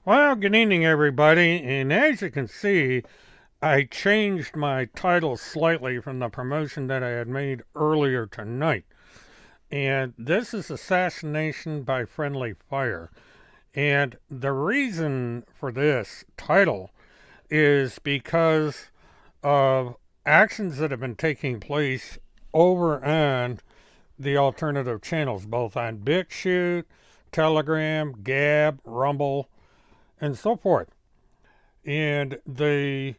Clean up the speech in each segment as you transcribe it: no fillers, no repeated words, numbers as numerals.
Well, good evening, everybody. And as you can see, I changed my title slightly from the promotion that I had made earlier tonight. And this is Assassination by Friendly Fire. And the reason for this title is because of actions that have been taking place over on the alternative channels, both on BitChute, Telegram, Gab, Rumble, and so forth. And the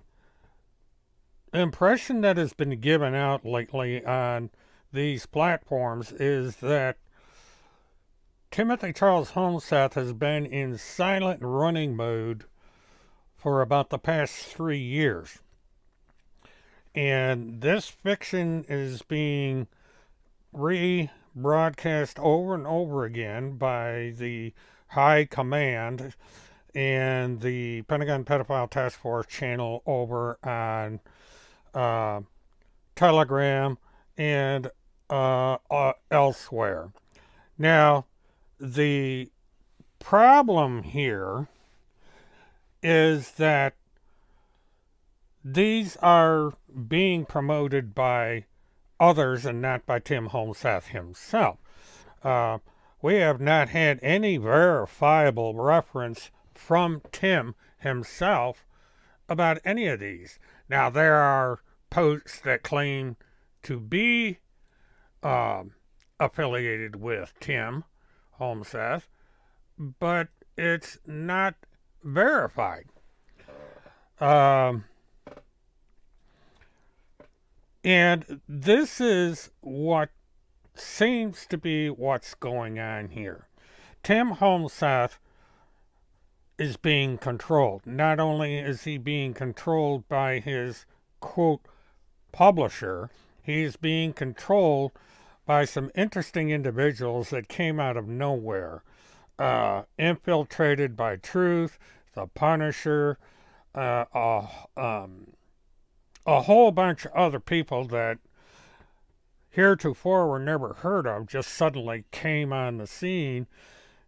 impression that has been given out lately on these platforms is that Timothy Charles Holmseth has been in silent running mode for about the past 3 years. And this fiction is being rebroadcast over and over again by the High Command and the Pentagon Pedophile Task Force channel over on uh, Telegram, and elsewhere. Now, the problem here is that these are being promoted by others and not by Tim Holmseth himself. Uh, we have not had any verifiable reference from Tim himself about any of these. Now, there are posts that claim to be affiliated with Tim Holmseth, but it's not verified. Um, and this is what seems to be what's going on here. Tim Holmseth is being controlled. Not only is he being controlled by his quote publisher, he's being controlled by some interesting individuals that came out of nowhere. Infiltrated by Truth, the Punisher, uh, uh, um, a whole bunch of other people that heretofore were never heard of just suddenly came on the scene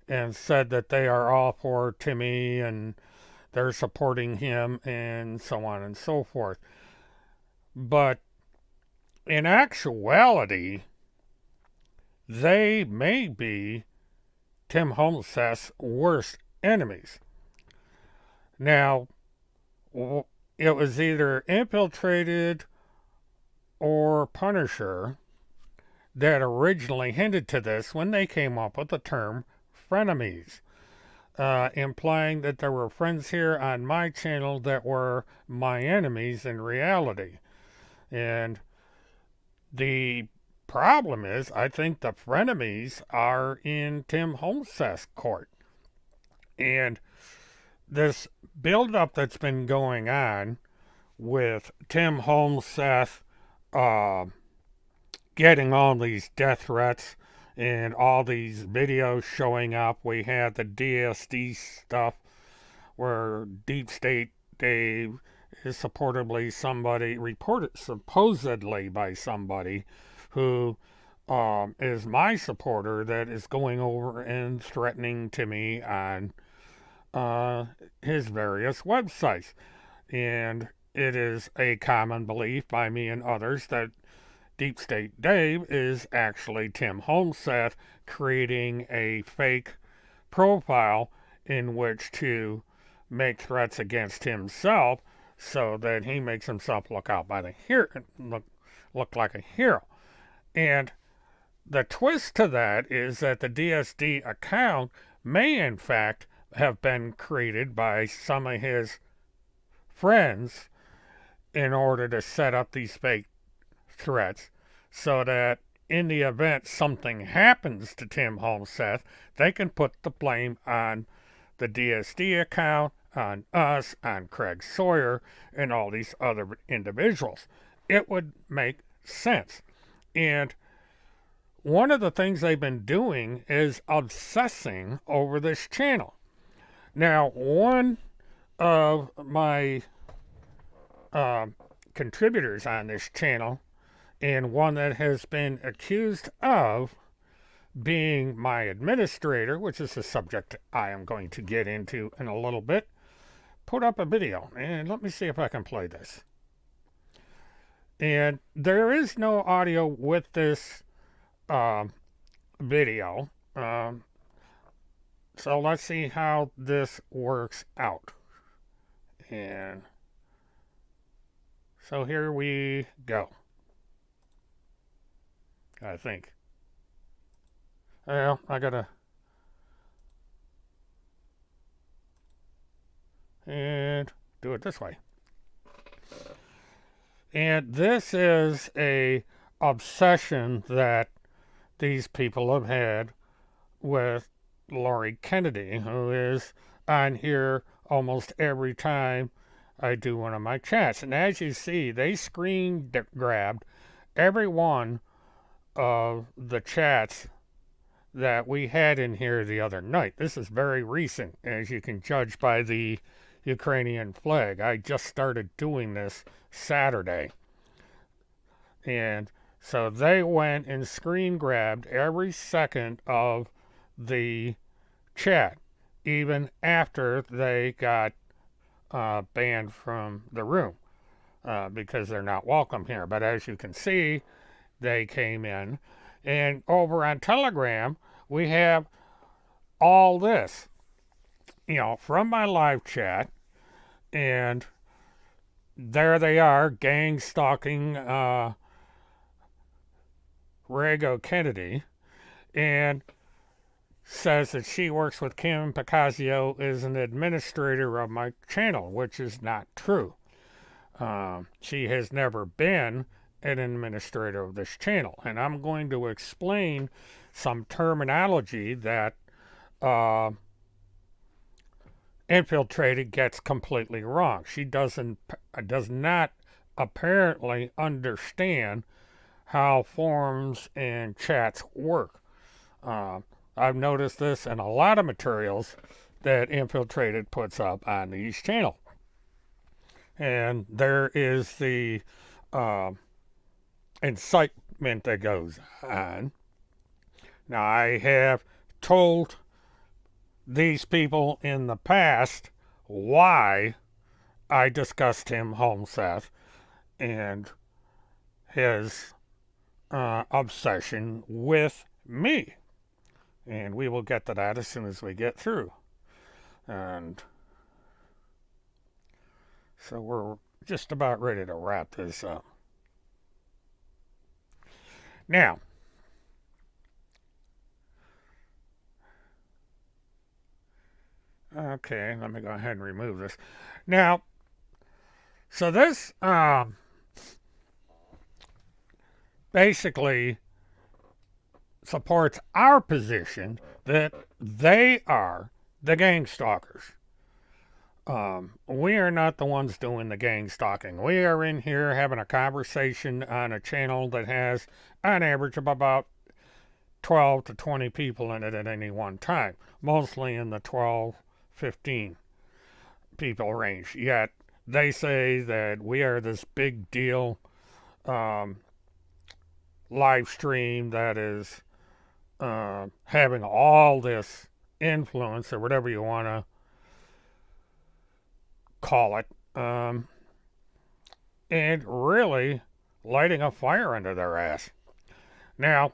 and said that they are all for Timmy and they're supporting him and so on and so forth. But in actuality, they may be Tim Holmseth's worst enemies. Now, it was either Infiltrated or Punisher that originally hinted to this when they came up with the term frenemies, implying that there were friends here on my channel that were my enemies in reality. And the problem is, I think the frenemies are in Tim Holmseth's court. And this buildup that's been going on with Tim Holmseth uh, getting all these death threats and all these videos showing up. We had the DSD stuff where Deep State Dave is supposedly by somebody who is my supporter that is going over and threatening Timmy on his various websites. And it is a common belief by me and others that Deep State Dave is actually Tim Holmseth creating a fake profile in which to make threats against himself so that he makes himself look like a hero. And the twist to that is that the DSD account may in fact have been created by some of his friends in order to set up these fake threats so that in the event something happens to Tim Holmseth, they can put the blame on the DSD account, on us, on Craig Sawyer, and all these other individuals. It would make sense. And one of the things they've been doing is obsessing over this channel. Now, one of my contributors on this channel, and one that has been accused of being my administrator, which is a subject I am going to get into in a little bit, put up a video. And let me see if I can play this. And there is no audio with this video. So let's see how this works out. And so here we go. I think. Well, I gotta. And do it this way. And this is a obsession that these people have had with Lori Kennedy, who is on here almost every time I do one of my chats. And as you see, they screen grabbed every one of the chats that we had in here the other night. This is very recent, as you can judge by the Ukrainian flag. I just started doing this Saturday. And so they went and screen grabbed every second of the chat, even after they got banned from the room, because they're not welcome here. But as you can see, they came in. And over on Telegram, we have all this, from my live chat. And there they are, gang stalking Rago Kennedy, and says that she works with Kim Picasio as an administrator of my channel, which is not true. She has never been an administrator of this channel. And I'm going to explain some terminology that Infiltrated gets completely wrong. She does not apparently understand how forums and chats work. I've noticed this in a lot of materials that Infiltrated puts up on these channels. And there is the incitement that goes on. Now, I have told these people in the past why I discussed Tim Holmseth and his obsession with me. And we will get to that as soon as we get through. And so we're just about ready to wrap this up. Now, okay, let me go ahead and remove this. Now, so this basically supports our position that they are the gang stalkers. We are not the ones doing the gang stalking. We are in here having a conversation on a channel that has on average of about 12 to 20 people in it at any one time, mostly in the 12, 15 people range. Yet they say that we are this big deal live stream that is having all this influence, or whatever you want to call it, and really lighting a fire under their ass. Now,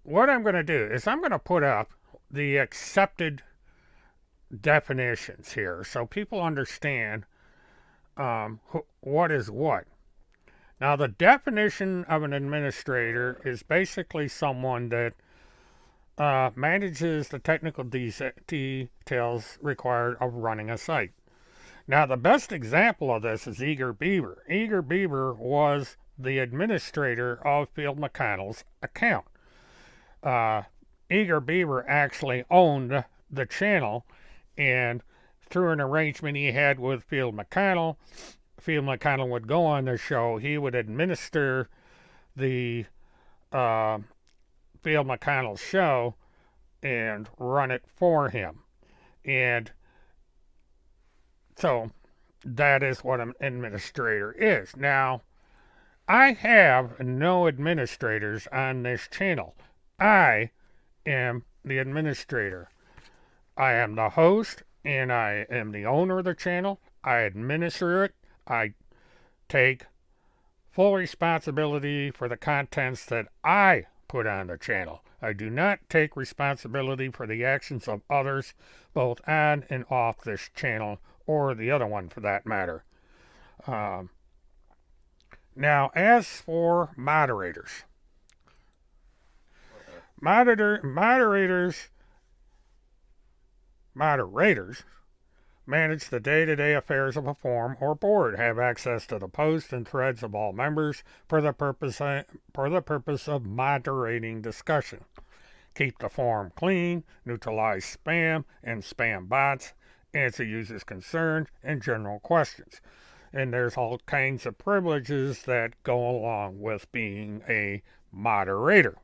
what I'm going to do is I'm going to put up the accepted definitions here so people understand what is what. Now, the definition of an administrator is basically someone that manages the technical details required of running a site. Now, the best example of this is Eager Beaver. Eager Beaver was the administrator of Field McConnell's account. Eager Beaver actually owned the channel, and through an arrangement he had with Field McConnell would go on the show. He would administer the Field McConnell show and run it for him. And so that is what an administrator is. Now, I have no administrators on this channel. I am the administrator. I am the host and I am the owner of the channel. I administer it. I take full responsibility for the contents that I put on the channel. I do not take responsibility for the actions of others, both on and off this channel, or the other one for that matter. Now, as for moderators, moderators manage the day-to-day affairs of a forum or board, have access to the posts and threads of all members for the purpose of moderating discussion, keep the forum clean, neutralize spam and spam bots, answer users' concerns and general questions. And there's all kinds of privileges that go along with being a moderator.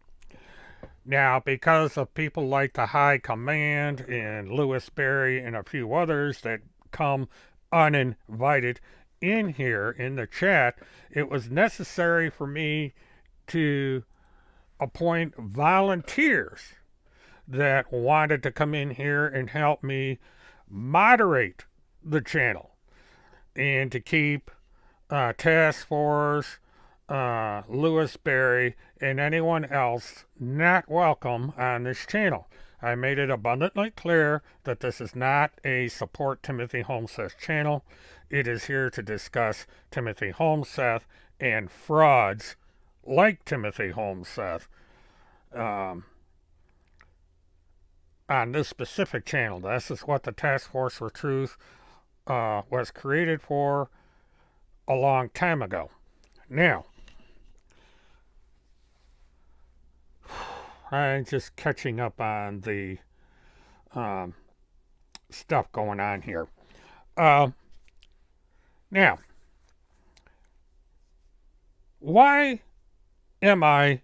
Now, because of people like the High Command and Lewis Berry and a few others that come uninvited in here in the chat, it was necessary for me to appoint volunteers that wanted to come in here and help me moderate the channel and to keep Task Force, Lewis Berry, and anyone else not welcome on this channel. I made it abundantly clear that this is not a support Timothy Holmseth channel. It is here to discuss Timothy Holmseth and frauds like Timothy Holmseth on this specific channel. This is what the Task Force for Truth was created for a long time ago. Now, I'm just catching up on the stuff going on here. Now, why am I,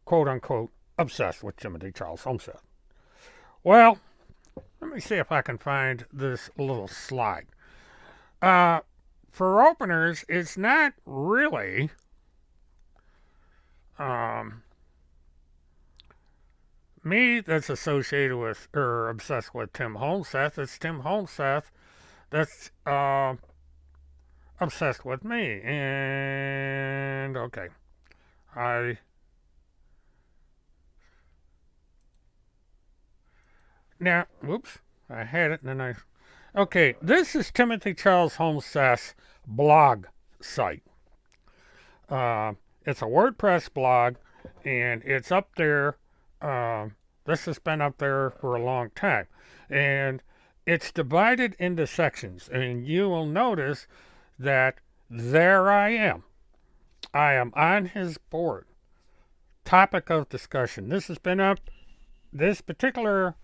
quote unquote, obsessed with Timothy Charles Holmseth? Well, let me see if I can find this little slide. For openers, it's not really me that's associated with or obsessed with Tim Holmseth. It's Tim Holmseth that's obsessed with me. And okay, now, whoops, I had it and then okay, this is Timothy Charles Holmseth's blog site. It's a WordPress blog, and it's up there. This has been up there for a long time. And it's divided into sections. And you will notice that there I am. I am on his board. Topic of discussion. This has been up, this particular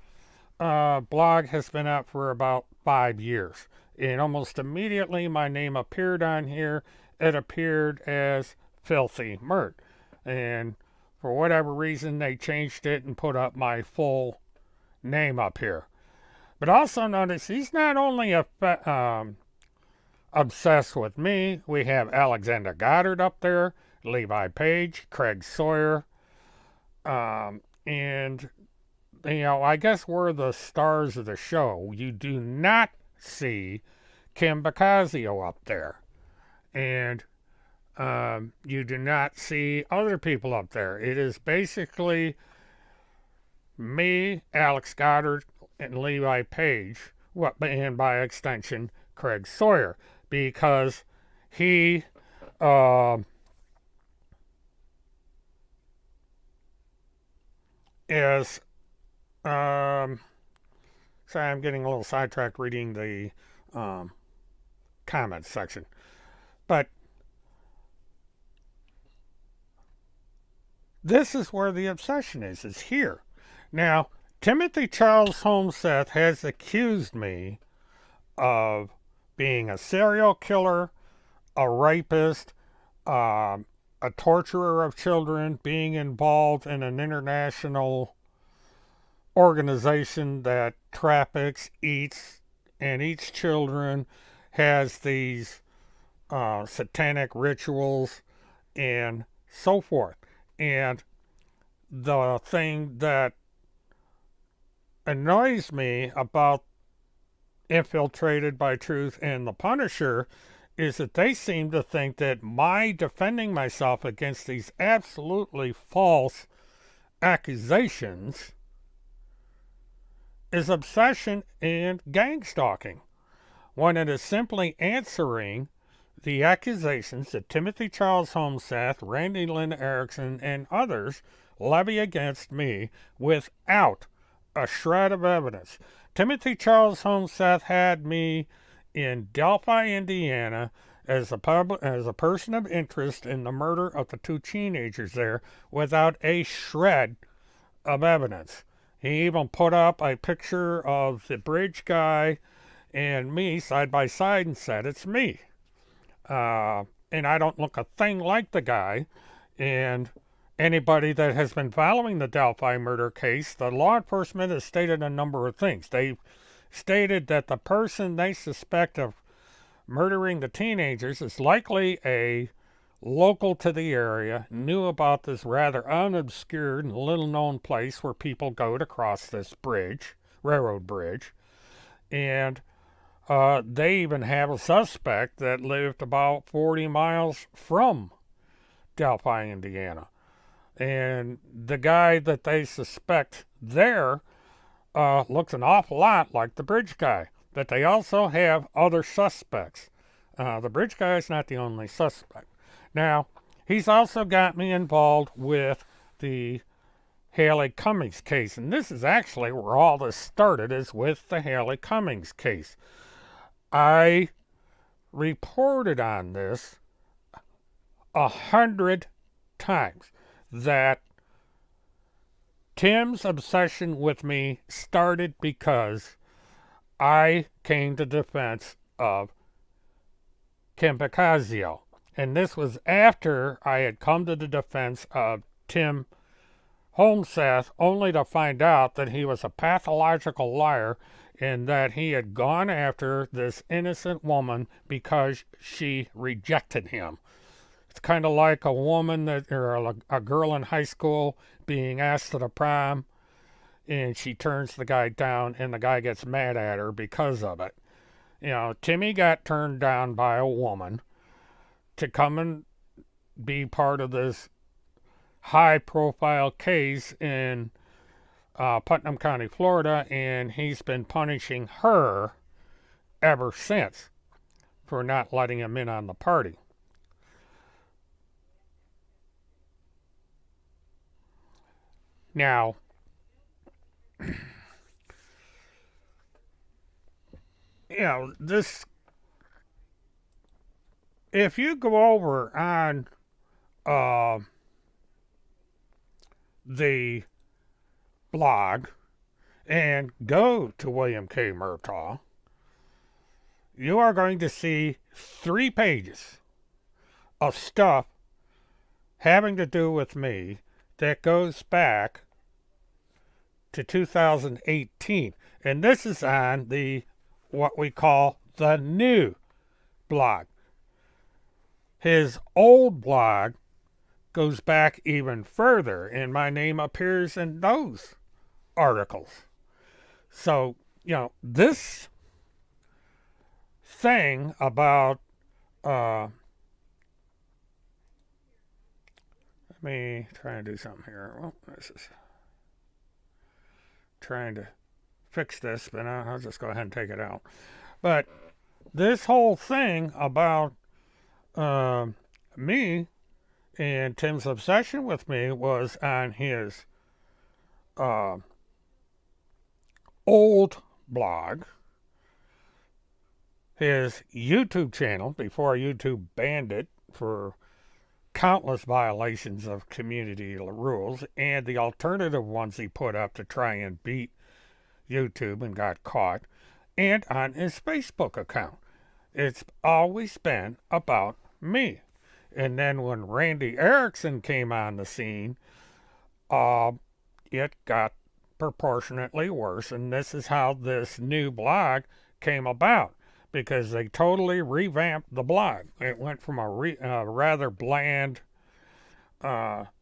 blog has been up for about 5 years. And almost immediately my name appeared on here. It appeared as Filthy Mert. And for whatever reason, they changed it and put up my full name up here. But also notice he's not only obsessed with me. We have Alexander Goddard up there, Levi Page, Craig Sawyer, and you know, I guess we're the stars of the show. You do not see Kim Bacasio up there. And you do not see other people up there. It is basically me, Alex Goddard, and Levi Page, and by extension, Craig Sawyer, because he is sorry, I'm getting a little sidetracked reading the comments section. But this is where the obsession is here. Now, Timothy Charles Holmseth has accused me of being a serial killer, a rapist, a torturer of children, being involved in an international organization that traffics, eats, and eats children, has these satanic rituals and so forth. And the thing that annoys me about Infiltrated by Truth and The Punisher is that they seem to think that my defending myself against these absolutely false accusations is obsession and gang stalking, when it is simply answering the accusations that Timothy Charles Homeseth, Randy Lynn Erickson, and others levy against me without a shred of evidence. Timothy Charles Homeseth had me in Delphi, Indiana, as a person of interest in the murder of the two teenagers there without a shred of evidence. He even put up a picture of the bridge guy and me side by side and said, it's me. And I don't look a thing like the guy. And anybody that has been following the Delphi murder case, the law enforcement has stated a number of things. They stated that the person they suspect of murdering the teenagers is likely a local to the area, knew about this rather unobscured and little-known place where people go to cross this bridge, railroad bridge, and they even have a suspect that lived about 40 miles from Delphi, Indiana. And the guy that they suspect there looks an awful lot like the bridge guy. But they also have other suspects. The bridge guy is not the only suspect. Now, he's also got me involved with the Haley Cummings case. And this is actually where all this started, is with the Haley Cummings case. I reported on this 100 times that Tim's obsession with me started because I came to defense of Kim Picazio. And this was after I had come to the defense of Tim Homeseth, only to find out that he was a pathological liar and that he had gone after this innocent woman because she rejected him. It's kind of like a woman that, or a girl in high school being asked to the prom, and she turns the guy down, and the guy gets mad at her because of it. You know, Timmy got turned down by a woman to come and be part of this high-profile case in Putnam County, Florida, and he's been punishing her ever since for not letting him in on the party. Now, you know, this, if you go over on the blog and go to William K. Murtaugh, you are going to see 3 pages of stuff having to do with me that goes back to 2018. And this is on the, what we call the new blog. His old blog goes back even further, and my name appears in those articles. So, you know, this thing about, let me try and do something here. Well, this is trying to fix this, but I'll just go ahead and take it out. But this whole thing about me and Tim's obsession with me was on his old blog, his YouTube channel, before YouTube banned it for countless violations of community rules, and the alternative ones he put up to try and beat YouTube and got caught, and on his Facebook account. It's always been about me. And then when Randy Erickson came on the scene, it got proportionately worse, and this is how this new blog came about. because they totally revamped the blog. It went from a rather bland,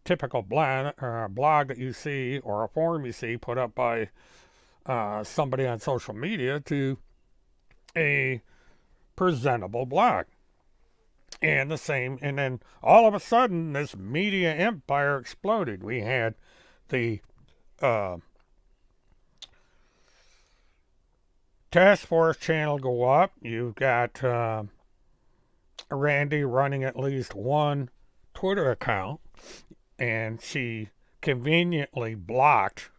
typical blog that you see, or a forum you see put up by somebody on social media, to a presentable blog. And then all of a sudden, this media empire exploded. We had the Task Force channel go up. You've got Randi running at least one Twitter account, and she conveniently blocked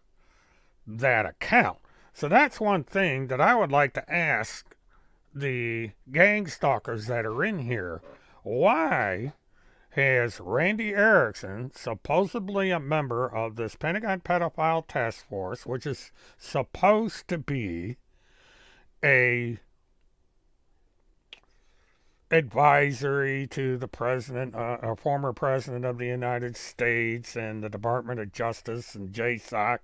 that account. So that's one thing that I would like to ask the gang stalkers that are in here. Why has Randi Erickson, supposedly a member of this Pentagon Pedophile Task Force, which is supposed to be a advisory to the president, a former president of the United States, and the Department of Justice and JSOC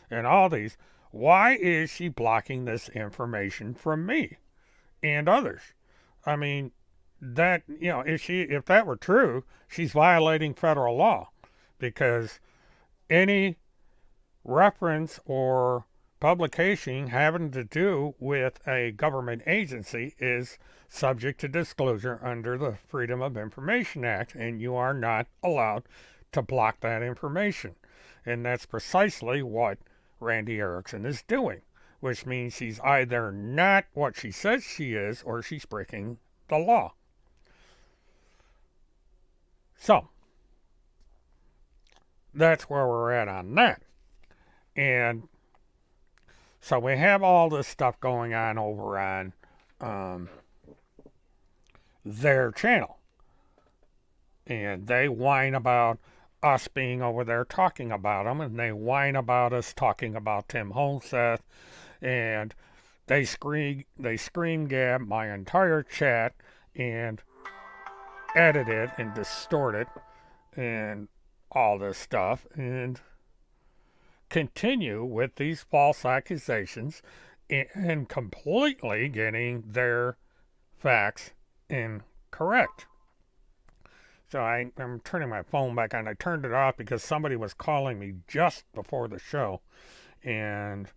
and all these, why is she blocking this information from me and others? I mean, that, if that were true, she's violating federal law, because any reference or publication having to do with a government agency is subject to disclosure under the Freedom of Information Act, and you are not allowed to block that information. And that's precisely what Randi Erickson is doing, which means she's either not what she says she is, or she's breaking the law. So, that's where we're at on that. And so we have all this stuff going on over on their channel. And they whine about us being over there talking about them, and they whine about us talking about Tim Holseth, and they scream gab my entire chat and edit it and distort it and all this stuff, and continue with these false accusations and completely getting their facts incorrect. So I'm turning my phone back on. I turned it off because somebody was calling me just before the show, and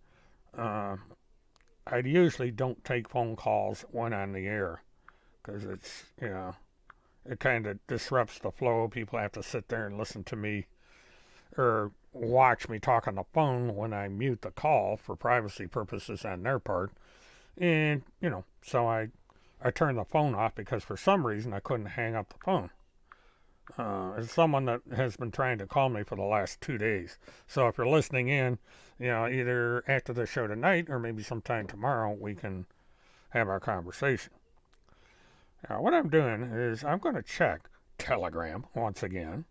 I usually don't take phone calls when on the air, because it's, it kind of disrupts the flow. People have to sit there and listen to me or watch me talk on the phone when I mute the call for privacy purposes on their part. And, so I turned the phone off because for some reason I couldn't hang up the phone. It's someone that has been trying to call me for the last 2 days. So if you're listening in, either after the show tonight or maybe sometime tomorrow, we can have our conversation. Now, what I'm doing is I'm going to check Telegram once again,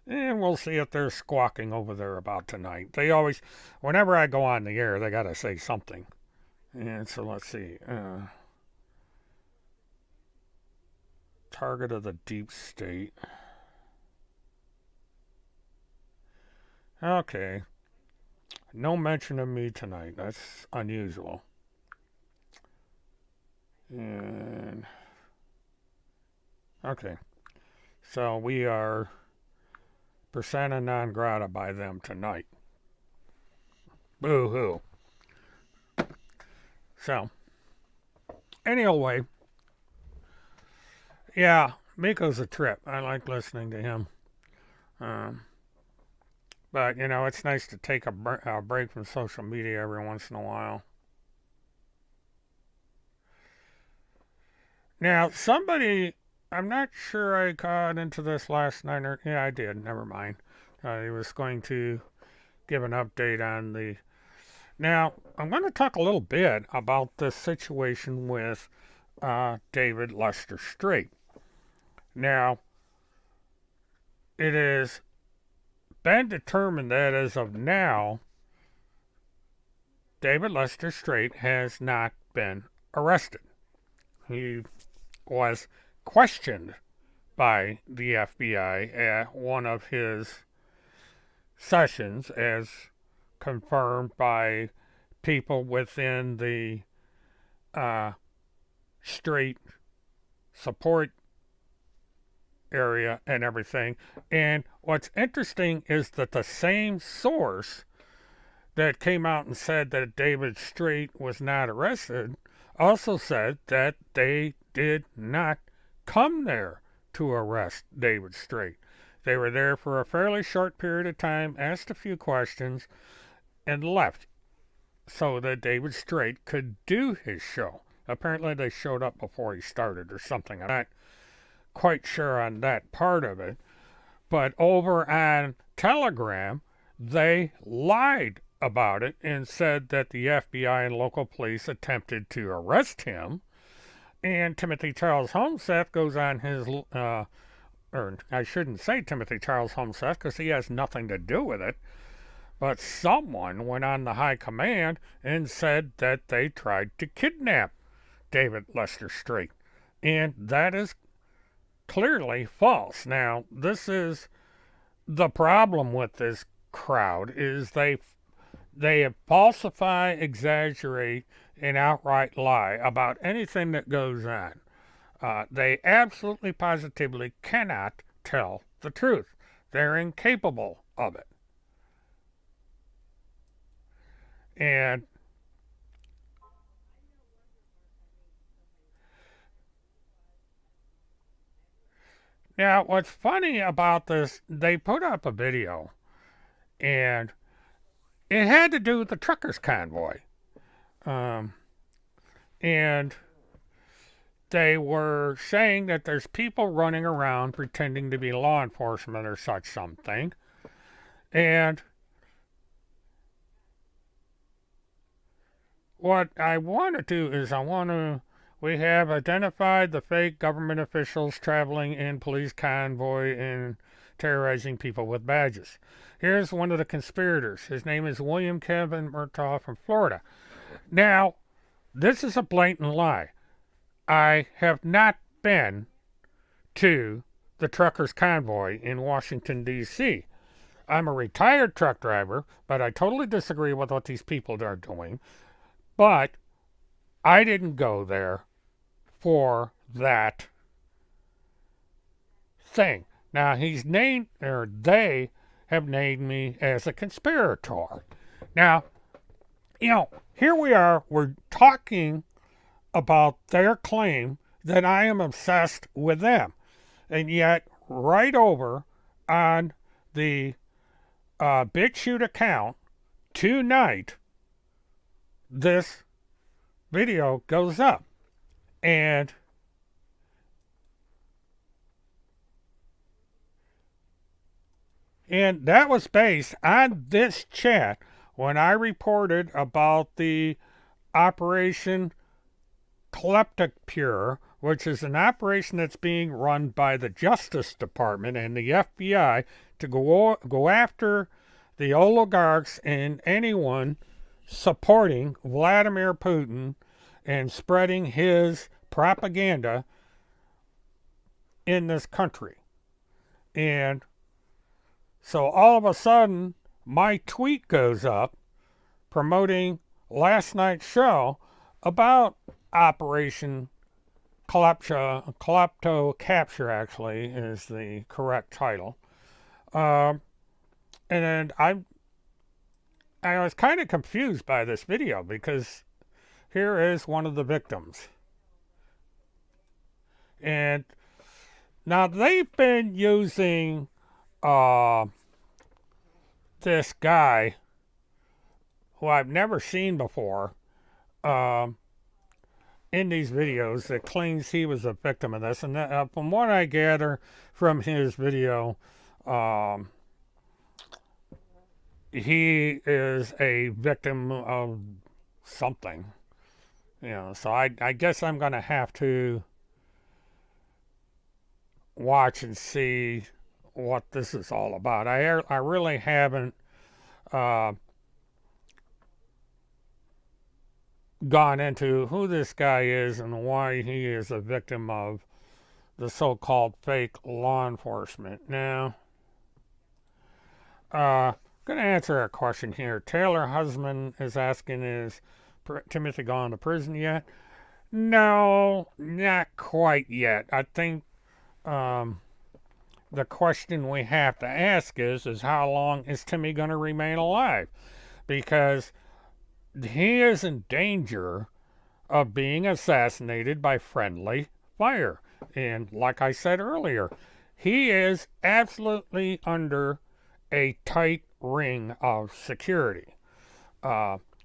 and we'll see if they're squawking over there about tonight. They always, whenever I go on the air, they got to say something. And so let's see. Target of the deep state. Okay. No mention of me tonight. That's unusual. And okay. So we are persona non grata by them tonight. Boo-hoo. So, anyway, yeah, Miko's a trip. I like listening to him. But, it's nice to take a break from social media every once in a while. Now, somebody, I'm not sure I got into this last night, or, yeah, I did, never mind. He was going to give an update on the... Now, I'm going to talk a little bit about this situation with David Lester Straight. Now, it has been determined that as of now, David Lester Straight has not been arrested. He was questioned by the FBI at one of his sessions, as confirmed by people within the Strait support area and everything. And what's interesting is that the same source that came out and said that David Strait was not arrested also said that they did not come there to arrest David Strait. They were there for a fairly short period of time, asked a few questions, and left so that David Strait could do his show. Apparently they showed up before he started or something. I'm not quite sure on that part of it. But over on Telegram, they lied about it and said that the FBI and local police attempted to arrest him. And Timothy Charles Homseth goes on his, or I shouldn't say Timothy Charles Homseth because he has nothing to do with it, but someone went on the high command and said that they tried to kidnap David Lester Strait. And that is clearly false. Now, this is the problem with this crowd is they falsify, exaggerate, and outright lie about anything that goes on. They absolutely positively cannot tell the truth. They're incapable of it. And now, what's funny about this, they put up a video, and it had to do with the truckers' convoy. And they were saying that there's people running around pretending to be law enforcement or such something. And what I want to do is we have identified the fake government officials traveling in police convoy and terrorizing people with badges. Here's one of the conspirators. His name is William Kevin Murtaugh from Florida. Now, this is a blatant lie. I have not been to the truckers' convoy in Washington, D.C. I'm a retired truck driver, but I totally disagree with what these people are doing. But I didn't go there for that thing. Now, they have named me as a conspirator. Now, here we are, we're talking about their claim that I am obsessed with them. And yet, right over on the BitChute account tonight, this video goes up. And that was based on this chat when I reported about the Operation Kleptopure, which is an operation that's being run by the Justice Department and the FBI to go after the oligarchs and anyone supporting Vladimir Putin and spreading his propaganda in this country. And so all of a sudden, my tweet goes up promoting last night's show about Operation Klepto Capture, actually, is the correct title. And I was kind of confused by this video because here is one of the victims. And now they've been using this guy who I've never seen before in these videos that claims he was a victim of this. And from what I gather from his video, he is a victim of something. So I guess I'm going to have to watch and see what this is all about. I really haven't gone into who this guy is and why he is a victim of the so-called fake law enforcement. Now, I'm going to answer a question here. Taylor Husband is asking, is Timothy gone to prison yet? No, not quite yet. I think the question we have to ask is how long is Timmy going to remain alive? Because he is in danger of being assassinated by friendly fire. And like I said earlier, he is absolutely under a tight ring of security.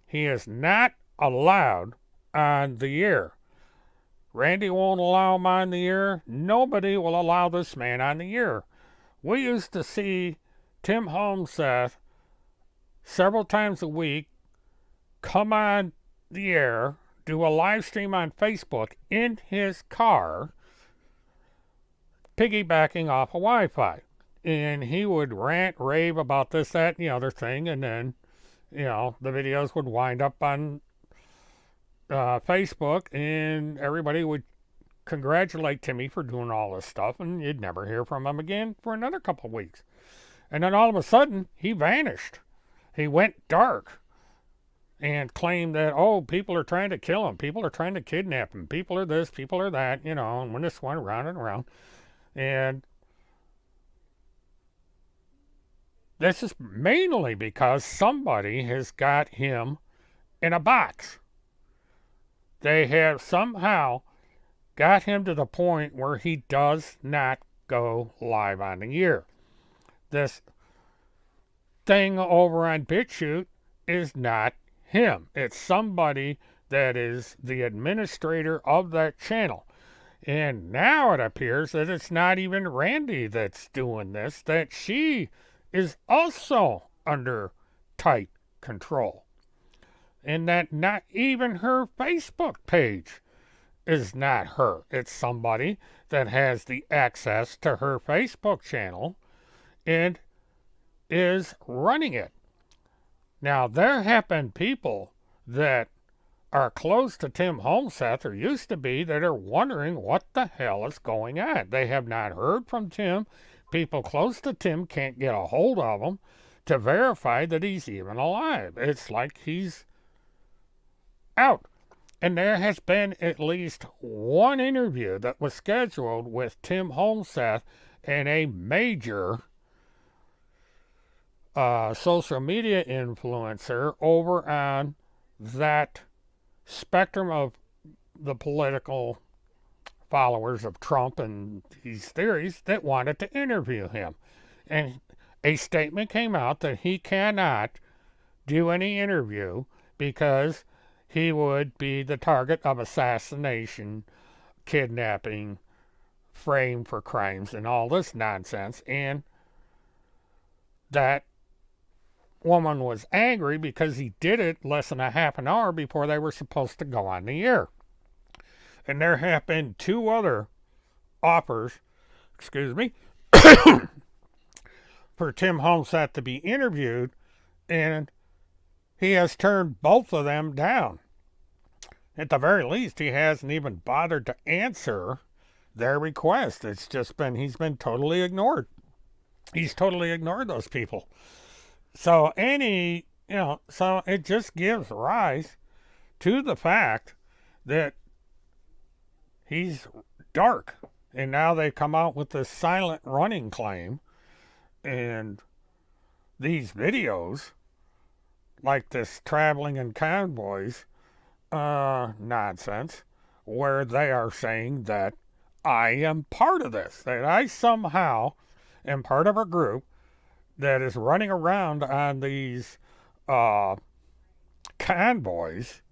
He is not allowed on the air. Randy won't allow him on the air. Nobody will allow this man on the air. We used to see Tim Homseth several times a week come on the air, do a live stream on Facebook in his car, piggybacking off of Wi-Fi. And he would rant, rave about this, that, and the other thing, and then, the videos would wind up on Facebook, and everybody would congratulate Timmy for doing all this stuff, and you'd never hear from him again for another couple of weeks. And then all of a sudden, he vanished. He went dark and claimed that, oh, people are trying to kill him, people are trying to kidnap him, people are this, people are that, and when this went around and around. And this is mainly because somebody has got him in a box. They have somehow got him to the point where he does not go live on the air. This thing over on BitChute is not him. It's somebody that is the administrator of that channel. And now it appears that it's not even Randi that's doing this, that she is also under tight control. And that not even her Facebook page is not her. It's somebody that has the access to her Facebook channel and is running it. Now, there have been people that are close to Tim Homseth, or used to be, that are wondering what the hell is going on. They have not heard from Tim. People close to Tim can't get a hold of him to verify that he's even alive. It's like he's out. And there has been at least one interview that was scheduled with Tim Homseth and a major social media influencer over on that spectrum of the political followers of Trump and these theories that wanted to interview him. And a statement came out that he cannot do any interview because he would be the target of assassination, kidnapping, framed for crimes, and all this nonsense. And that woman was angry because he did it less than a half an hour before they were supposed to go on the air. And there have been two other offers, for Tim Homseth to be interviewed, and he has turned both of them down. At the very least, he hasn't even bothered to answer their request. It's just been, he's been totally ignored. He's totally ignored those people. So so it just gives rise to the fact that he's dark. And now they come out with this silent running claim. And these videos, like this traveling in convoys nonsense, where they are saying that I am part of this, that I somehow am part of a group that is running around on these convoys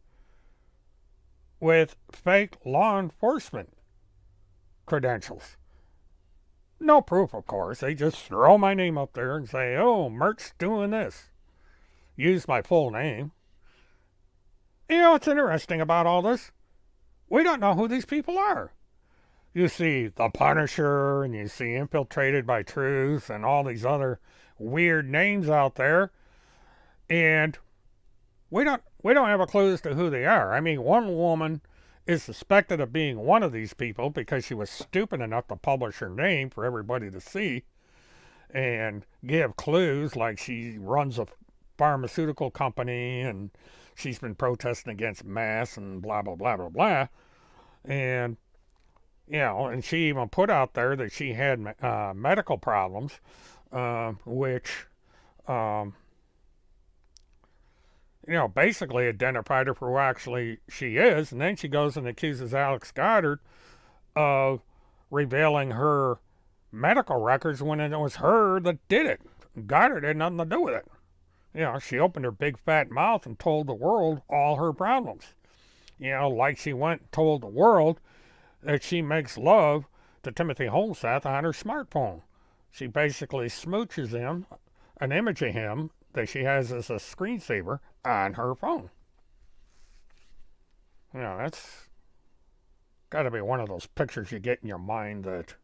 with fake law enforcement credentials. No proof, of course. They just throw my name up there and say, oh, Mert's doing this. Use my full name. You know what's interesting about all this? We don't know who these people are. You see The Punisher, and you see Infiltrated by Truth, and all these other weird names out there, and we don't have a clue as to who they are. I mean, one woman is suspected of being one of these people because she was stupid enough to publish her name for everybody to see and give clues, like she runs a pharmaceutical company and she's been protesting against masks and blah blah blah blah blah. And, and she even put out there that she had medical problems, which, um, basically identified her for who actually she is. And then she goes and accuses Alex Goddard of revealing her medical records when it was her that did it. Goddard had nothing to do with it. She opened her big fat mouth and told the world all her problems. Like she went and told the world that she makes love to Timothy Holmsath on her smartphone. She basically smooches him, an image of him that she has as a screensaver on her phone. That's got to be one of those pictures you get in your mind that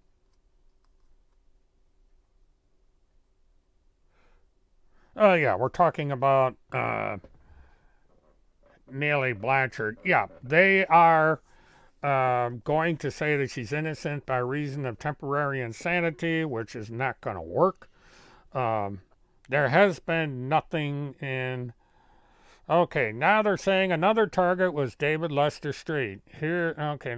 we're talking about Neely Blanchard. Yeah, they are going to say that she's innocent by reason of temporary insanity, which is not going to work. There has been nothing in... Okay, now they're saying another target was David Lester Street. Here, okay,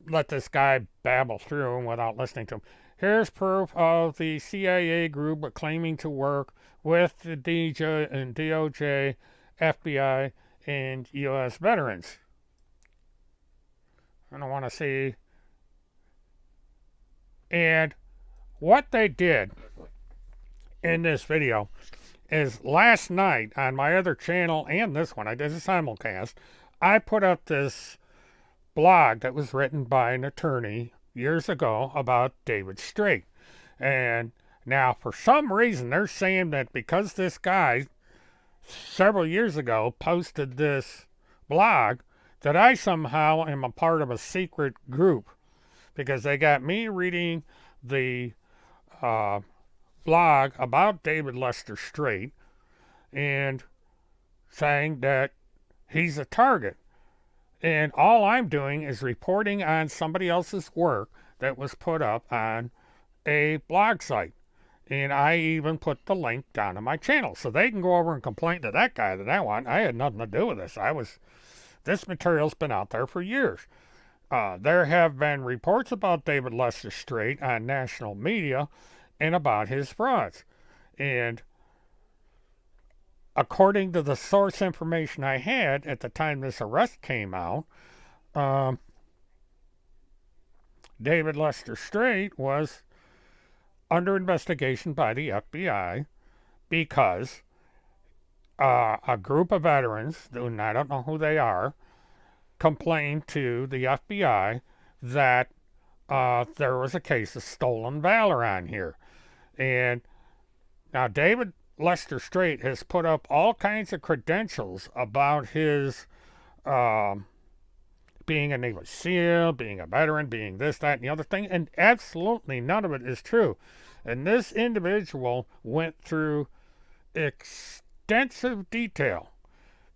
let this guy babble through without listening to him. Here's proof of the CIA group claiming to work with the DJ and DOJ, FBI, and U.S. veterans. I don't want to see. And what they did in this video is last night on my other channel and this one, I did a simulcast, I put up this blog that was written by an attorney years ago about David Straight. And now, for some reason, they're saying that because this guy several years ago posted this blog, that I somehow am a part of a secret group, because they got me reading the blog about David Lester Straight and saying that he's a target. And all I'm doing is reporting on somebody else's work that was put up on a blog site. And I even put the link down on my channel. So they can go over and complain to that guy that I want. I had nothing to do with this. This material's been out there for years. There have been reports about David Lester Straight on national media and about his frauds. And according to the source information I had at the time this arrest came out, David Lester Straight was under investigation by the FBI because a group of veterans, and I don't know who they are, complained to the FBI that there was a case of stolen valor on here. And now David Lester Straight has put up all kinds of credentials about his being a Navy SEAL, being a veteran, being this, that, and the other thing, and absolutely none of it is true. And this individual went through extensive detail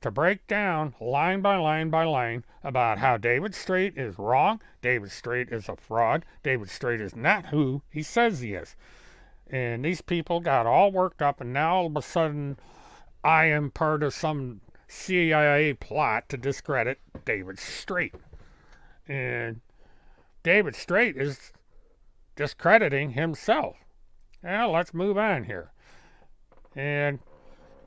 to break down line by line by line about how David Straight is wrong, David Straight is a fraud, David Straight is not who he says he is. And these people got all worked up, and now all of a sudden I am part of some CIA plot to discredit David Straight. And David Straight is discrediting himself. Now let's move on here. And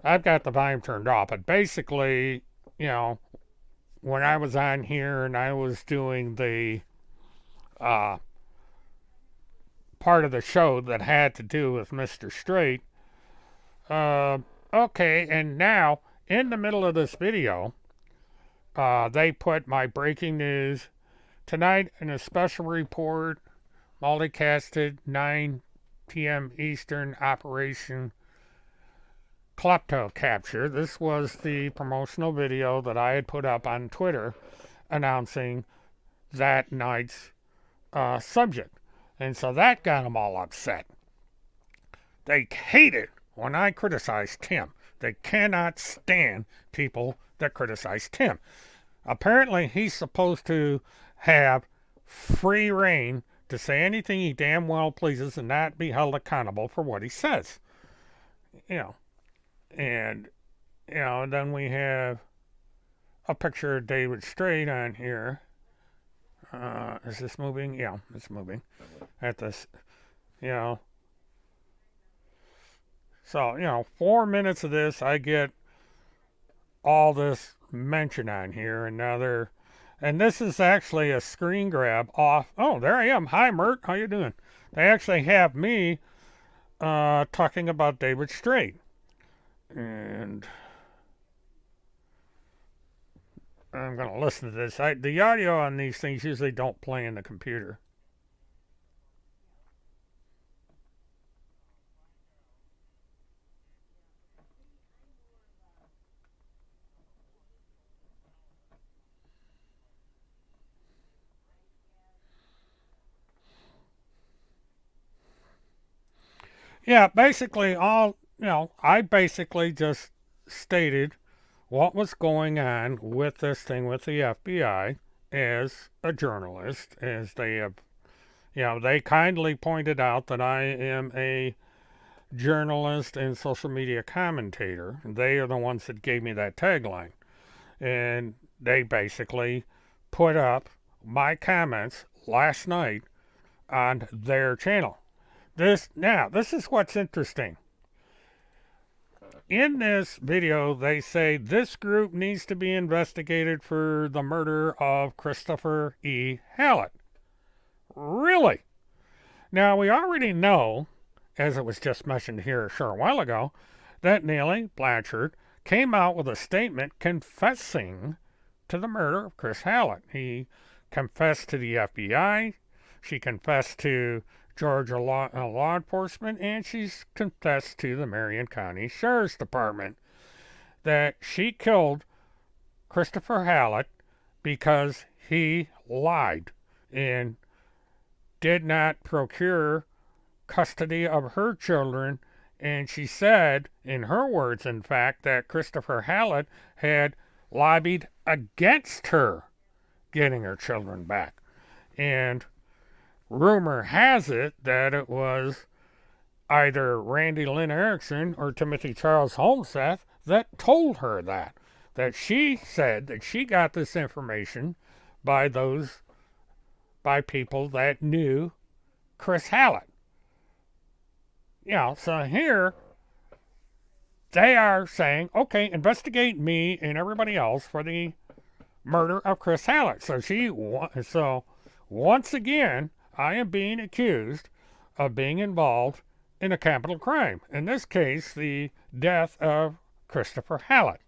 I've got the volume turned off, but basically, when I was on here and I was doing the part of the show that had to do with Mr. Straight, okay, and now, in the middle of this video, they put my breaking news tonight in a special report, multicasted 9 p.m. Eastern, Operation Klepto Capture. This was the promotional video that I had put up on Twitter announcing that night's subject. And so that got them all upset. They hate it when I criticize Tim. They cannot stand people that criticize Tim. Apparently, he's supposed to have free reign to say anything he damn well pleases and not be held accountable for what he says. And then we have a picture of David Strait on here. Is this moving? Yeah, it's moving. At this, you know. So, 4 minutes of this, I get all this mention on here, and now they're, and this is actually a screen grab off. Oh, there I am. Hi, Mert. How you doing? They actually have me talking about David Strait, and I'm going to listen to this. The audio on these things usually don't play in the computer. Yeah, basically I basically just stated what was going on with this thing with the FBI as a journalist, as they have, they kindly pointed out that I am a journalist and social media commentator. They are the ones that gave me that tagline. And they basically put up my comments last night on their channel. This is what's interesting. In this video, they say this group needs to be investigated for the murder of Christopher E. Hallett. Really? Now, we already know, as it was just mentioned here a short while ago, that Neely Blanchard came out with a statement confessing to the murder of Chris Hallett. He confessed to the FBI. She confessed to Georgia law enforcement, and she's confessed to the Marion County Sheriff's Department that she killed Christopher Hallett because he lied and did not procure custody of her children. And she said, in her words, in fact, that Christopher Hallett had lobbied against her getting her children back. And rumor has it that it was either Randy Lynn Erickson or Timothy Charles Holmseth that told her that she said that she got this information by people that knew Chris Hallett. So here they are saying, okay, investigate me and everybody else for the murder of Chris Hallett. So once again, I am being accused of being involved in a capital crime. In this case, the death of Christopher Hallett.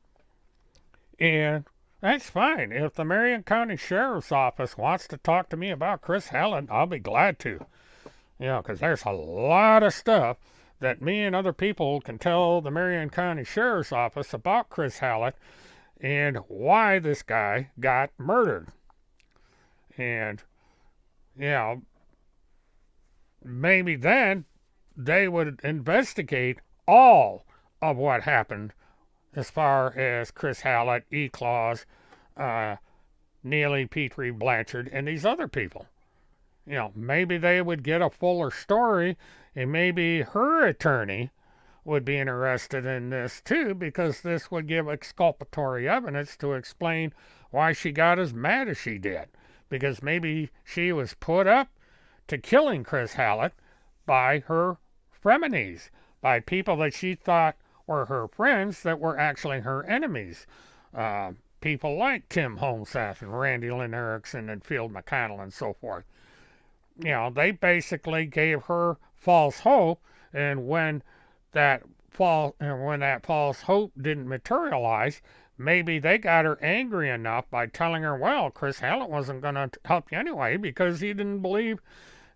And that's fine. If the Marion County Sheriff's Office wants to talk to me about Chris Hallett, I'll be glad to. Because there's a lot of stuff that me and other people can tell the Marion County Sheriff's Office about Chris Hallett and why this guy got murdered. And, maybe then they would investigate all of what happened as far as Chris Hallett, E. Claus, Neely Petrie Blanchard, and these other people. Maybe they would get a fuller story, and maybe her attorney would be interested in this too, because this would give exculpatory evidence to explain why she got as mad as she did. Because maybe she was put up to killing Chris Hallett by her frenemies, by people that she thought were her friends that were actually her enemies. People like Tim Holmseth and Randy Lynn Erickson and Field McConnell and so forth. They basically gave her false hope, and when that false hope didn't materialize, maybe they got her angry enough by telling her, well, Chris Hallett wasn't going to help you anyway because he didn't believe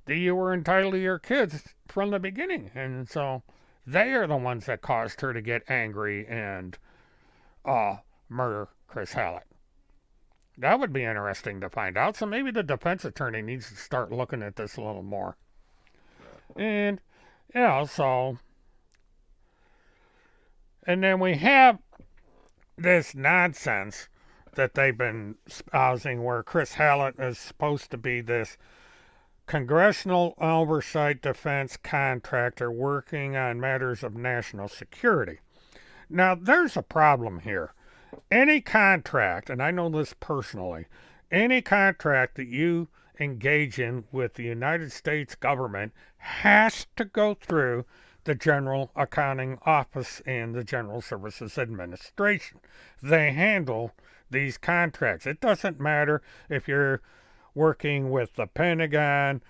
that you were entitled to your kids from the beginning. And so they are the ones that caused her to get angry and murder Chris Hallett. That would be interesting to find out. So maybe the defense attorney needs to start looking at this a little more. And, and then we have this nonsense that they've been espousing where Chris Hallett is supposed to be this congressional oversight defense contractor working on matters of national security. Now, there's a problem here. any contract, and I know this personally, any contract that you engage in with the United States government has to go through the General Accounting Office and the General Services Administration. They handle these contracts. It doesn't matter if you're working with the Pentagon,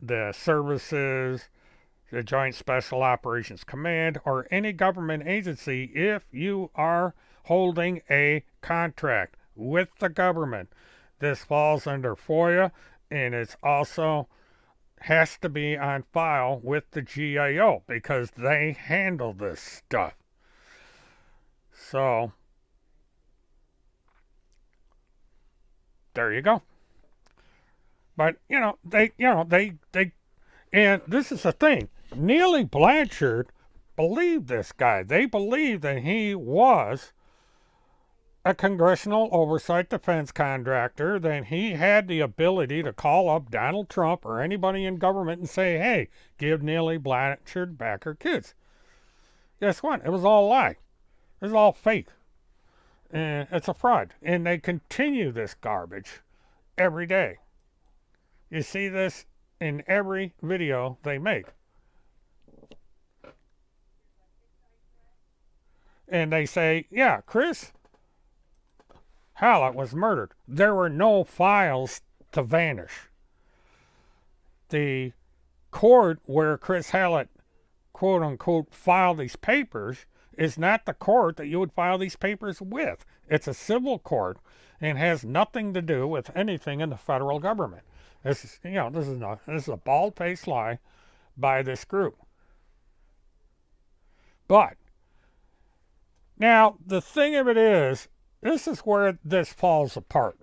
the services, the Joint Special Operations Command, or any government agency. If you are holding a contract with the government, this falls under FOIA, and it's also has to be on file with the GAO because they handle this stuff. So there you go. But they and this is the thing. Neely Blanchard believed this guy. They believed that he was a congressional oversight defense contractor, that he had the ability to call up Donald Trump or anybody in government and say, hey, give Neely Blanchard back her kids. Guess what? It was all a lie. It was all fake. And it's a fraud. And they continue this garbage every day. You see this in every video they make. And they say, yeah, Chris Hallett was murdered. There were no files to vanish. The court where Chris Hallett, quote unquote, filed these papers is not the court that you would file these papers with. It's a civil court and has nothing to do with anything in the federal government. This is a bald-faced lie by this group. But now the thing of it is, this is where this falls apart.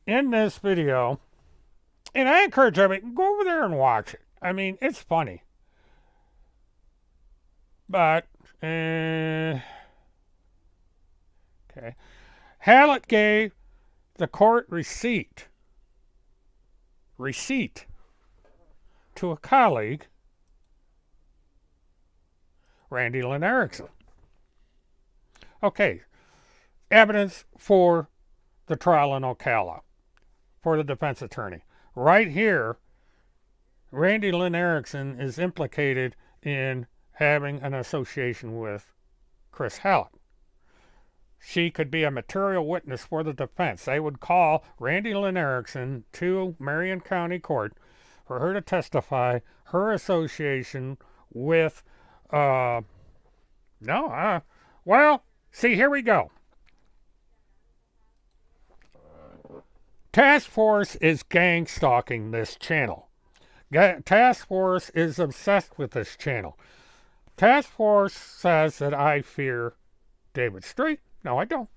In this video, and I encourage everybody, go over there and watch it. I mean, it's funny. But, okay. Hallett gave the court receipt to a colleague, Randi Lynn Erickson. Okay, evidence for the trial in Ocala for the defense attorney. Right here, Randi Lynn Erickson is implicated in having an association with Chris Hallett. She could be a material witness for the defense. They would call Randi Lynn Erickson to Marion County Court for her to testify her association with, see, here we go. Task Force is gang stalking this channel. Task Force is obsessed with this channel. Task Force says that I fear David Street. No, I don't.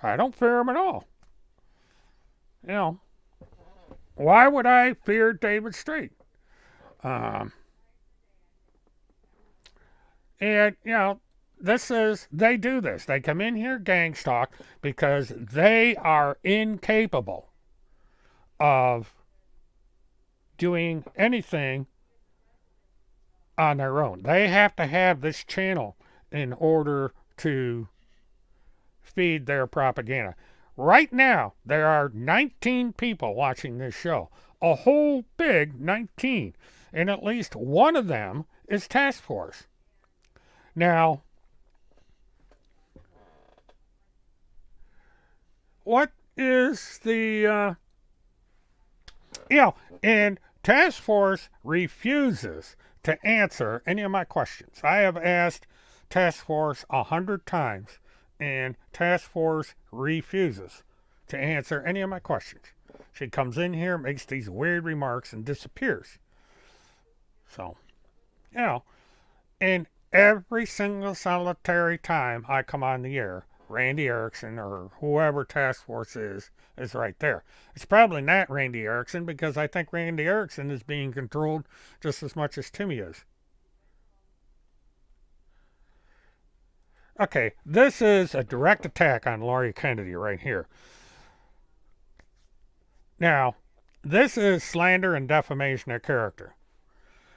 I don't fear him at all. You know, why would I fear David Street? And, they do this. They come in here gang stalk because they are incapable of doing anything on their own. They have to have this channel in order to feed their propaganda. Right now, there are 19 people watching this show. A whole big 19. And at least one of them is Task Force. Now, what is the, and Task Force refuses to answer any of my questions. I have asked Task Force 100 times, and Task Force refuses to answer any of my questions. She comes in here, makes these weird remarks, and disappears. So, and every single solitary time I come on the air, Randi Erickson or whoever Task Force is right there. It's probably not Randi Erickson because I think Randi Erickson is being controlled just as much as Timmy is. Okay, this is a direct attack on Laurie Kennedy right here. Now, this is slander and defamation of character.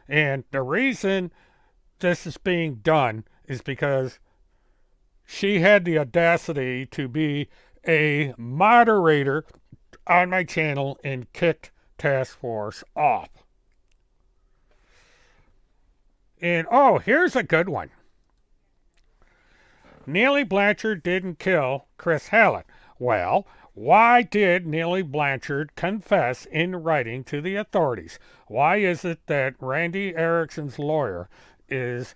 And the reason this is being done is because she had the audacity to be a moderator on my channel and kicked Task Force off. And oh, here's a good one. Neely Blanchard didn't kill Chris Hallett. Well, why did Neely Blanchard confess in writing to the authorities? Why is it that Randy Erickson's lawyer is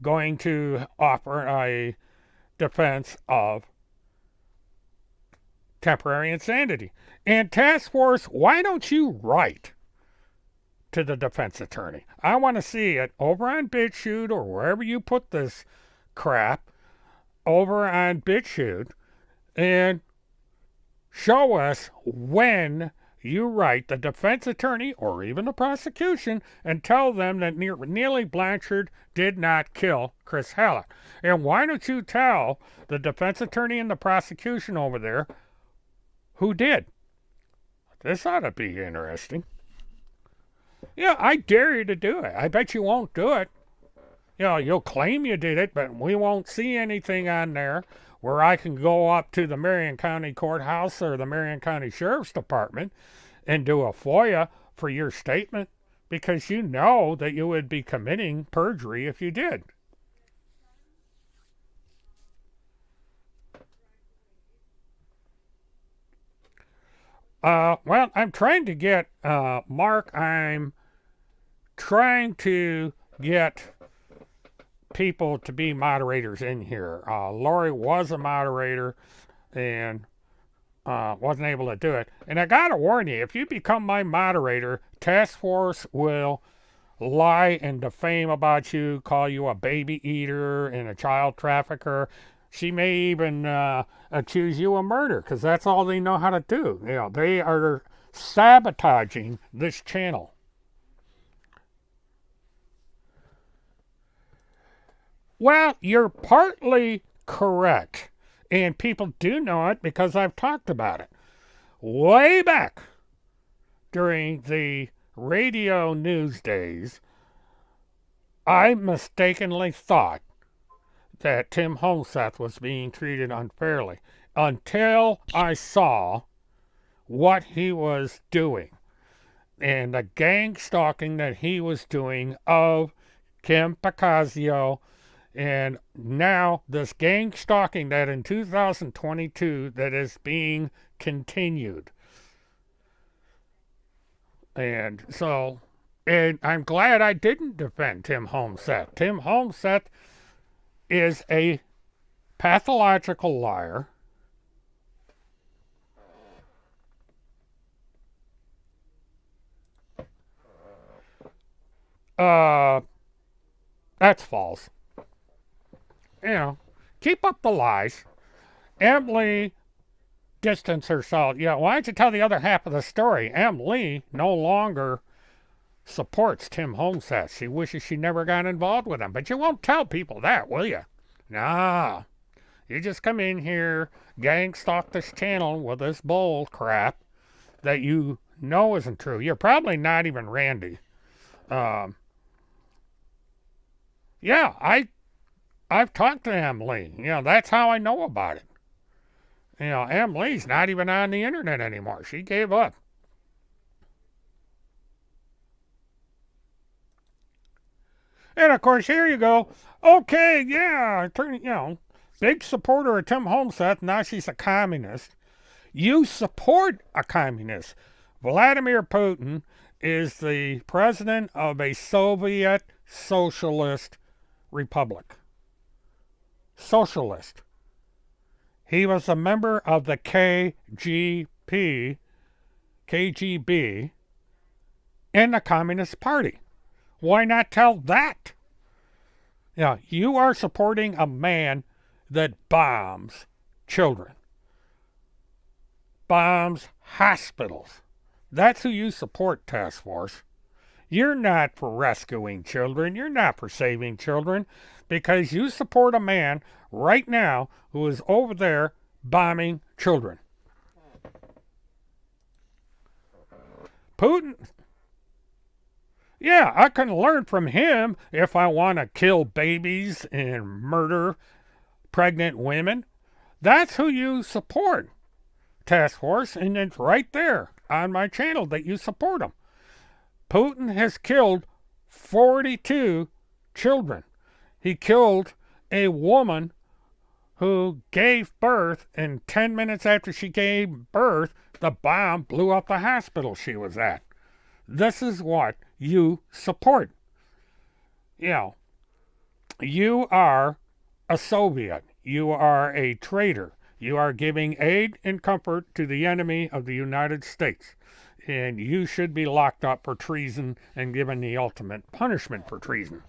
going to offer a defense of temporary insanity? And Task Force, why don't you write to the defense attorney? I want to see it over on BitChute or wherever you put this crap, over on BitChute, and show us when you write the defense attorney or even the prosecution and tell them that Neely Blanchard did not kill Chris Hallett. And why don't you tell the defense attorney and the prosecution over there who did? This ought to be interesting. Yeah, I dare you to do it. I bet you won't do it. You know, you'll claim you did it, but we won't see anything on there where I can go up to the Marion County Courthouse or the Marion County Sheriff's Department and do a FOIA for your statement, because you know that you would be committing perjury if you did. Well, I'm trying to get, Mark, I'm trying to get people to be moderators in here. Lori was a moderator and wasn't able to do it. And I gotta warn you, if you become my moderator, Task Force will lie and defame about you, call you a baby eater and a child trafficker. She may even accuse you of murder, because that's all they know how to do. You know, they are sabotaging this channel. Well, you're partly correct, and people do know it because I've talked about it. Way back during the radio news days, I mistakenly thought that Tim Homseth was being treated unfairly until I saw what he was doing and the gang stalking that he was doing of Kim Picasio. And now this gang stalking that in 2022 that is being continued. And so, and I'm glad I didn't defend Tim Homseth. Tim Homseth is a pathological liar. That's false. You know, keep up the lies. Emily distanced herself. Yeah, why don't you tell the other half of the story? Emily no longer supports Tim Homseth. She wishes she never got involved with him. But you won't tell people that, will you? Nah. You just come in here, gang stalk this channel with this bull crap that you know isn't true. You're probably not even Randy. Yeah, I've talked to Emily. You know, that's how I know about it. You know, Emily's not even on the internet anymore. She gave up. And of course, here you go. Okay, yeah, you know, big supporter of Tim Homseth. Now she's a communist. You support a communist. Vladimir Putin is the president of a Soviet socialist republic. Socialist. He was a member of the KGB, and the Communist Party. Why not tell that? Yeah, you are supporting a man that bombs children, bombs hospitals. That's who you support, Task Force. You're not for rescuing children. You're not for saving children, because you support a man right now who is over there bombing children. Putin, Yeah, I can learn from him if I want to kill babies and murder pregnant women. That's who you support, Task Force, and it's right there on my channel that you support them. Putin has killed 42 children. He killed a woman who gave birth, and 10 minutes after she gave birth, the bomb blew up the hospital she was at. This is what you support. You know, you are a Soviet. You are a traitor. You are giving aid and comfort to the enemy of the United States. And you should be locked up for treason and given the ultimate punishment for treason.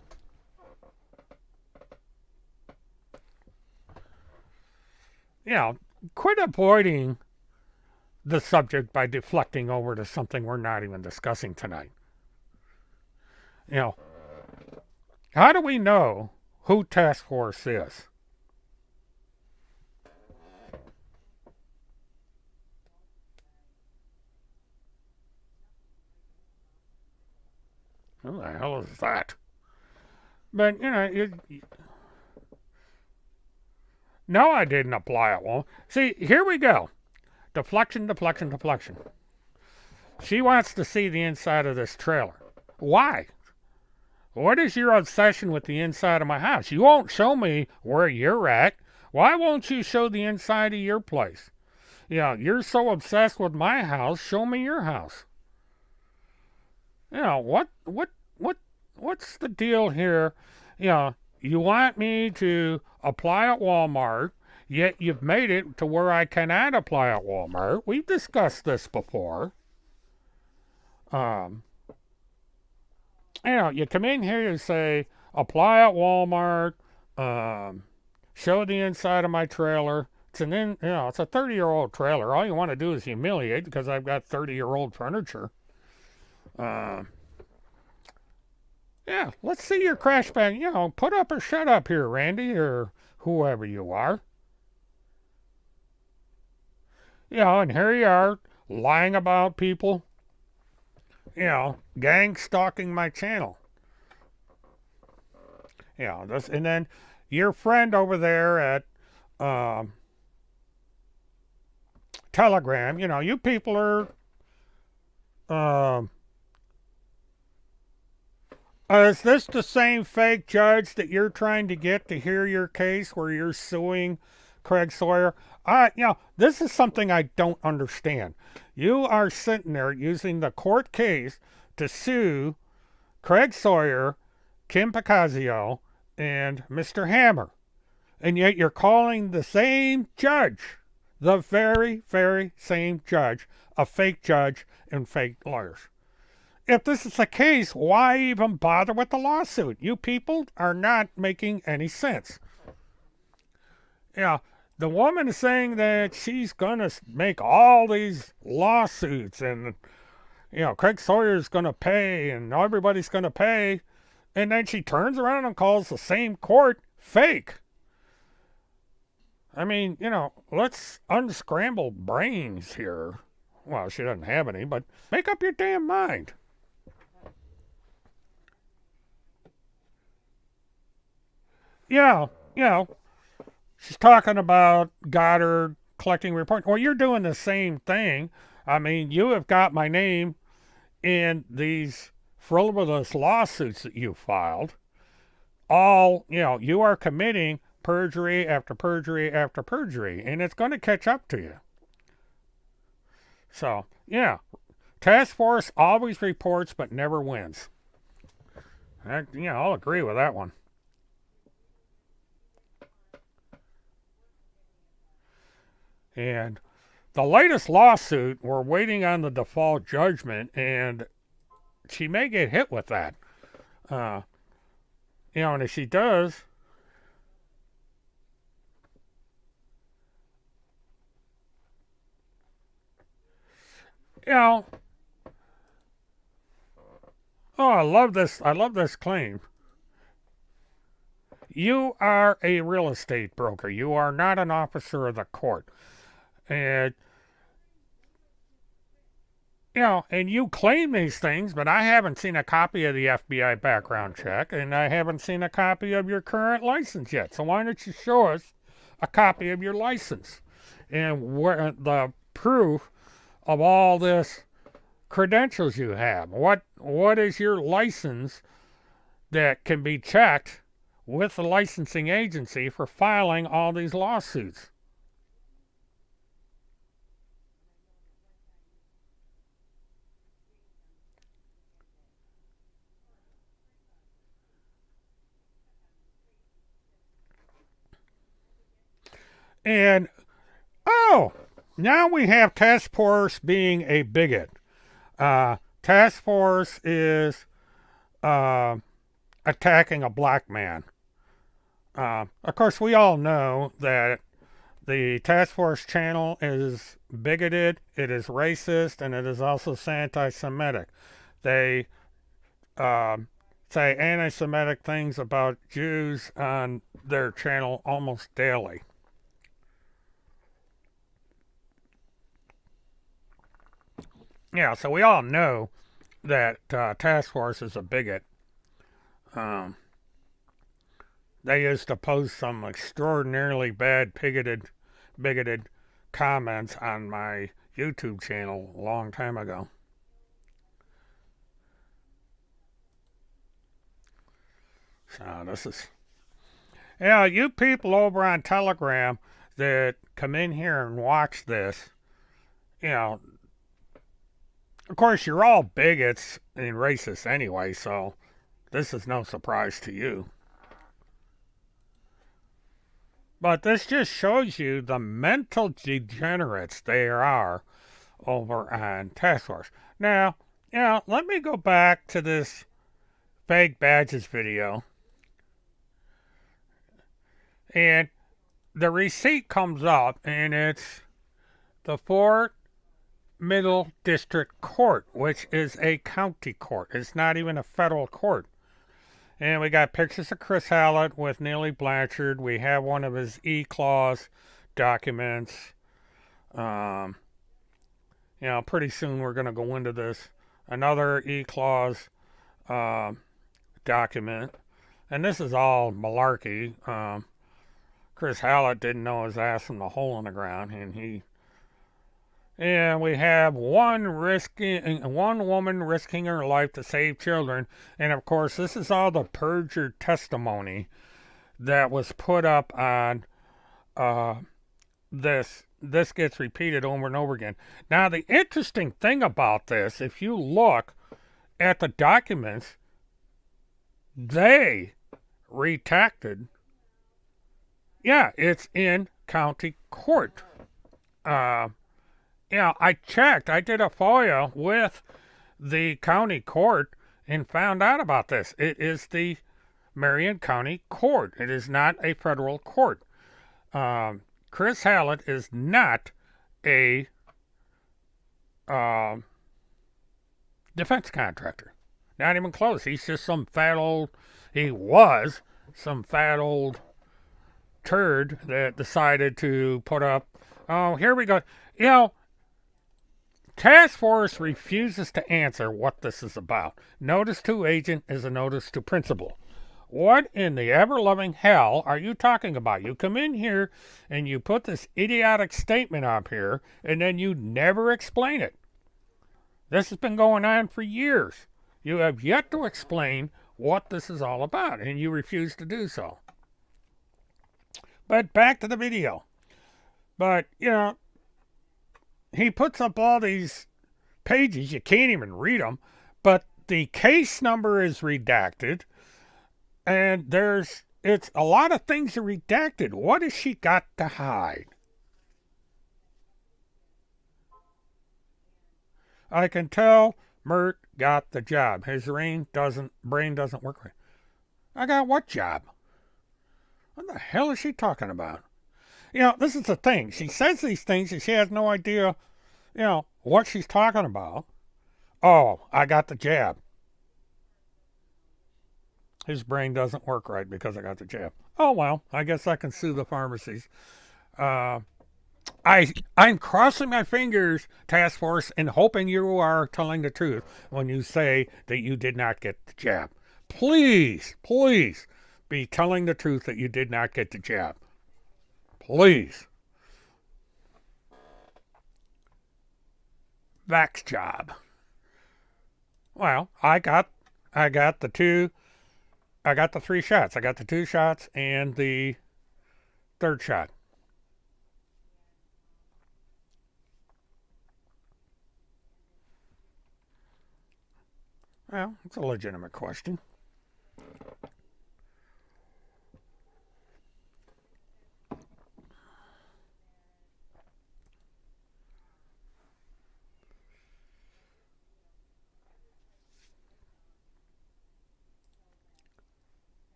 You know, quit avoiding the subject by deflecting over to something we're not even discussing tonight. You know, how do we know who Task Force is? Who the hell is that? But, no, I didn't apply it. Well, see, here we go. Deflection, deflection, deflection. She wants to see the inside of this trailer. Why? What is your obsession with the inside of my house? You won't show me where you're at. Why won't you show the inside of your place? Yeah, you're so obsessed with my house, show me your house. What's the deal here? You want me to apply at Walmart, yet you've made it to where I cannot apply at Walmart. We've discussed this before. You come in here and say, apply at Walmart, show the inside of my trailer. It's a 30-year-old trailer. All you want to do is humiliate because I've got 30-year-old furniture. Let's see your crash bag. Put up or shut up here, Randy, or whoever you are. And here you are, lying about people. Gang stalking my channel. And then your friend over there at Telegram, you people are, is this the same fake judge that you're trying to get to hear your case where you're suing Craig Sawyer? This is something I don't understand. You are sitting there using the court case to sue Craig Sawyer, Kim Picazio, and Mr. Hammer. And yet you're calling the same judge, the very, very same judge, a fake judge and fake lawyers. If this is the case, why even bother with the lawsuit? You people are not making any sense. The woman is saying that she's going to make all these lawsuits and, Craig Sawyer's going to pay and everybody's going to pay. And then she turns around and calls the same court fake. I mean, let's unscramble brains here. Well, she doesn't have any, but make up your damn mind. She's talking about Goddard collecting reports. Well, you're doing the same thing. I mean, you have got my name in these frivolous lawsuits that you filed. You are committing perjury after perjury after perjury, and it's going to catch up to you. So, Task Force always reports but never wins. I'll agree with that one. And the latest lawsuit, we're waiting on the default judgment, and she may get hit with that. And if she does, I love this. I love this claim. You are a real estate broker. You are not an officer of the court. And, and you claim these things, but I haven't seen a copy of the FBI background check, and I haven't seen a copy of your current license yet. So why don't you show us a copy of your license and where the proof of all this credentials you have? What is your license that can be checked with the licensing agency for filing all these lawsuits? And oh, now we have Task Force being a bigot. Task Force is attacking a black man. Of course, we all know that the Task Force channel is bigoted, it is racist, and it is also anti-Semitic. They say anti-Semitic things about Jews on their channel almost daily. Yeah, so we all know that Task Force is a bigot. They used to post some extraordinarily bad, bigoted comments on my YouTube channel a long time ago. So this is, you people over on Telegram that come in here and watch this, of course you're all bigots and racists anyway, so this is no surprise to you. But this just shows you the mental degenerates there are over on Task Force. Now, let me go back to this fake badges video. And the receipt comes up, and it's the Fort Middle District Court, which is a county court. It's not even a federal court. And we got pictures of Chris Hallett with Neely Blanchard. We have one of his E-Clause documents. Pretty soon we're going to go into this. Another E-Clause document. And this is all malarkey. Chris Hallett didn't know his ass from the hole in the ground. And we have one woman risking her life to save children. And of course, this is all the perjured testimony that was put up on this. This gets repeated over and over again. Now, the interesting thing about this, if you look at the documents, they redacted. Yeah, it's in county court. I checked. I did a FOIA with the county court and found out about this. It is the Marion County Court. It is not a federal court. Chris Hallett is not a defense contractor. Not even close. He's just he was some fat old turd that decided to put up, here we go. Task Force refuses to answer what this is about. Notice to agent is a notice to principal. What in the ever-loving hell are you talking about? You come in here and you put this idiotic statement up here, and then you never explain it. This has been going on for years. You have yet to explain what this is all about, and you refuse to do so. But back to the video. But, he puts up all these pages. You can't even read them. But the case number is redacted. And it's a lot of things are redacted. What has she got to hide? I can tell Mert got the job. His brain doesn't work right. I got what job? What the hell is she talking about? This is the thing. She says these things and she has no idea, what she's talking about. Oh, I got the jab. His brain doesn't work right because I got the jab. Oh, well, I guess I can sue the pharmacies. I'm crossing my fingers, task force, and hoping you are telling the truth when you say that you did not get the jab. Please, please be telling the truth that you did not get the jab. Please. Vax job. Well, I got the two I got the 3 shots. I got the 2 shots and the third shot. Well, it's a legitimate question.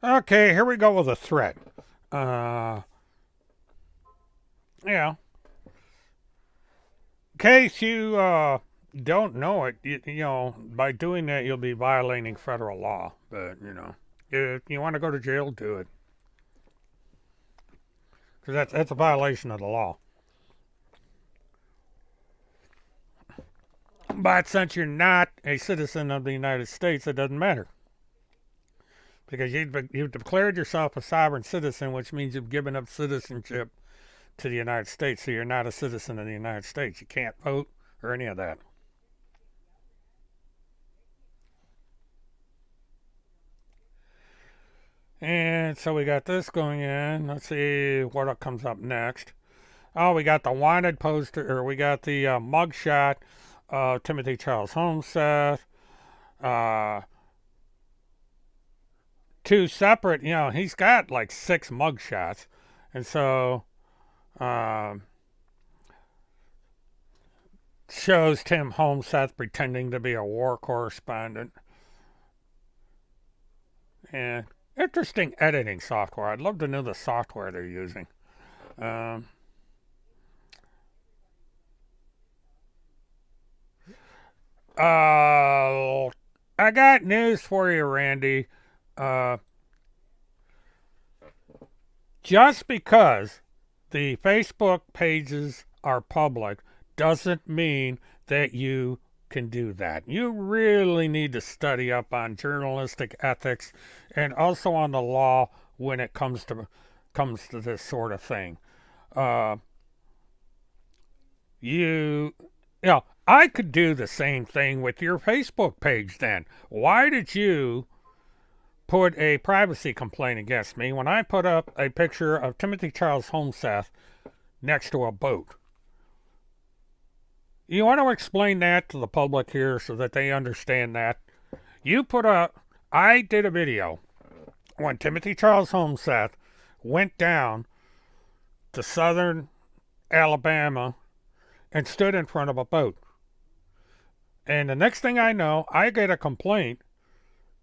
Okay, here we go with a threat. Uh, yeah. In case you don't know it, by doing that, you'll be violating federal law. But, if you want to go to jail, do it. Because that's a violation of the law. But since you're not a citizen of the United States, it doesn't matter. Because you've declared yourself a sovereign citizen, which means you've given up citizenship to the United States. So you're not a citizen of the United States. You can't vote or any of that. And so we got this going in. Let's see what comes up next. Oh, we got the wanted poster, or we got the mugshot of Timothy Charles Homeseth. Uh, Two separate, he's got like 6 mugshots. And so shows Tim Homeseth pretending to be a war correspondent. And interesting editing software. I'd love to know the software they're using. Um, I got news for you, Randy. Uh, just because the Facebook pages are public doesn't mean that you can do that. You really need to study up on journalistic ethics and also on the law when it comes to this sort of thing. Uh, you I could do the same thing with your Facebook page then. Why did you put a privacy complaint against me when I put up a picture of Timothy Charles Homeseth next to a boat? You want to explain that to the public here so that they understand that? I did a video when Timothy Charles Homeseth went down to southern Alabama and stood in front of a boat. And the next thing I know, I get a complaint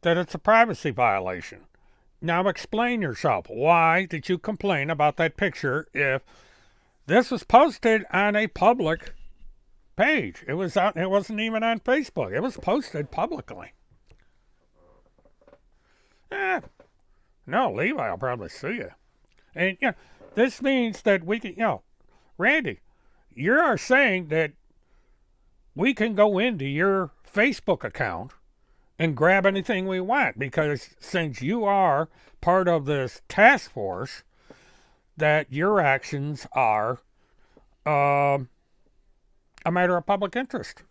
that it's a privacy violation. Now explain yourself. Why did you complain about that picture if this was posted on a public page? It wasn't even on Facebook. It was posted publicly. No, Levi will probably sue you. And this means that we can, Randy, you are saying that we can go into your Facebook account and grab anything we want because since you are part of this task force, that your actions are a matter of public interest.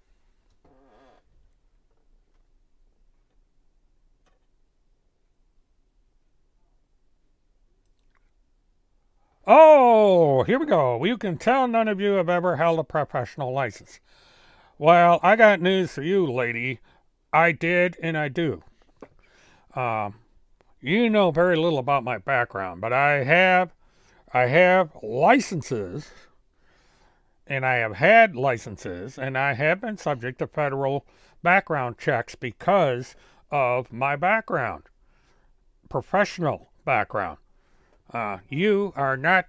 Oh, here we go. You can tell none of you have ever held a professional license. Well, I got news for you, lady. I did and I do. You know very little about my background, but I have licenses, and I have had licenses, and I have been subject to federal background checks because of my background, professional background. You are not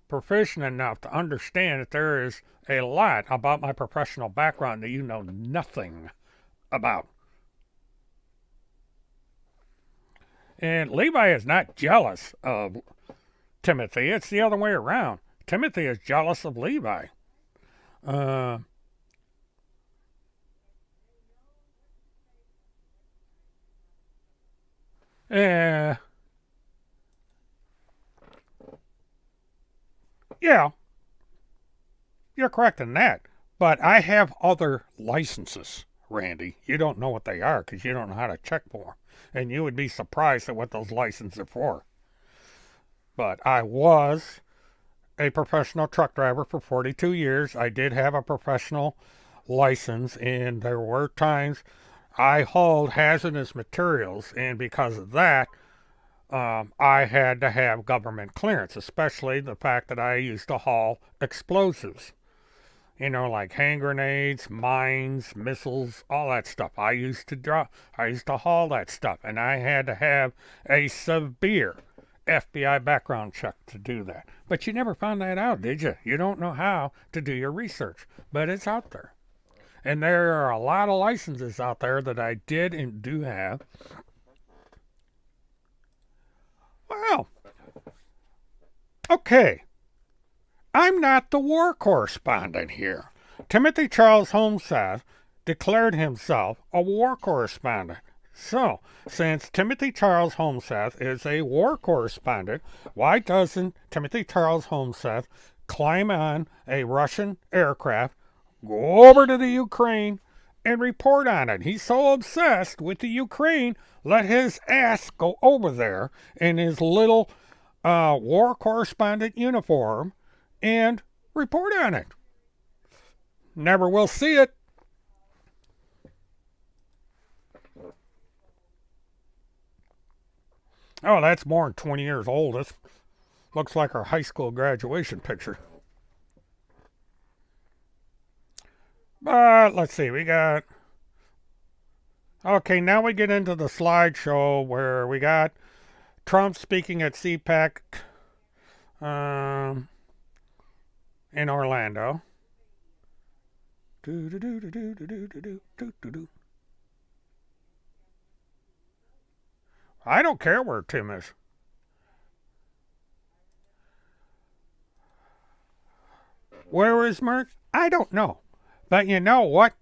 proficient enough to understand that there is a lot about my professional background that you know nothing about. And Levi is not jealous of Timothy. It's the other way around. Timothy is jealous of Levi. Uh, eh, yeah, you're correct in that. But I have other licenses, Randy. You don't know what they are because you don't know how to check for them. And you would be surprised at what those licenses are for. But I was a professional truck driver for 42 years. I did have a professional license, and there were times I hauled hazardous materials, and because of that, I had to have government clearance, especially the fact that I used to haul explosives. You know, like hand grenades, mines, missiles, all that stuff. I used to haul that stuff, and I had to have a severe FBI background check to do that. But you never found that out, did you? You don't know how to do your research, but it's out there. And there are a lot of licenses out there that I did and do have. Well, okay. I'm not the war correspondent here. Timothy Charles Homeseth declared himself a war correspondent. So, since Timothy Charles Homeseth is a war correspondent, why doesn't Timothy Charles Homeseth climb on a Russian aircraft, go over to the Ukraine, and report on it? He's so obsessed with the Ukraine, let his ass go over there in his little war correspondent uniform and report on it. Never will see it. Oh, that's more than 20 years old. This looks like our high school graduation picture. But let's see, we got. Okay, now we get into the slideshow where we got Trump speaking at CPAC in Orlando. I don't care where Tim is. Where is Merck? I don't know. But you know what?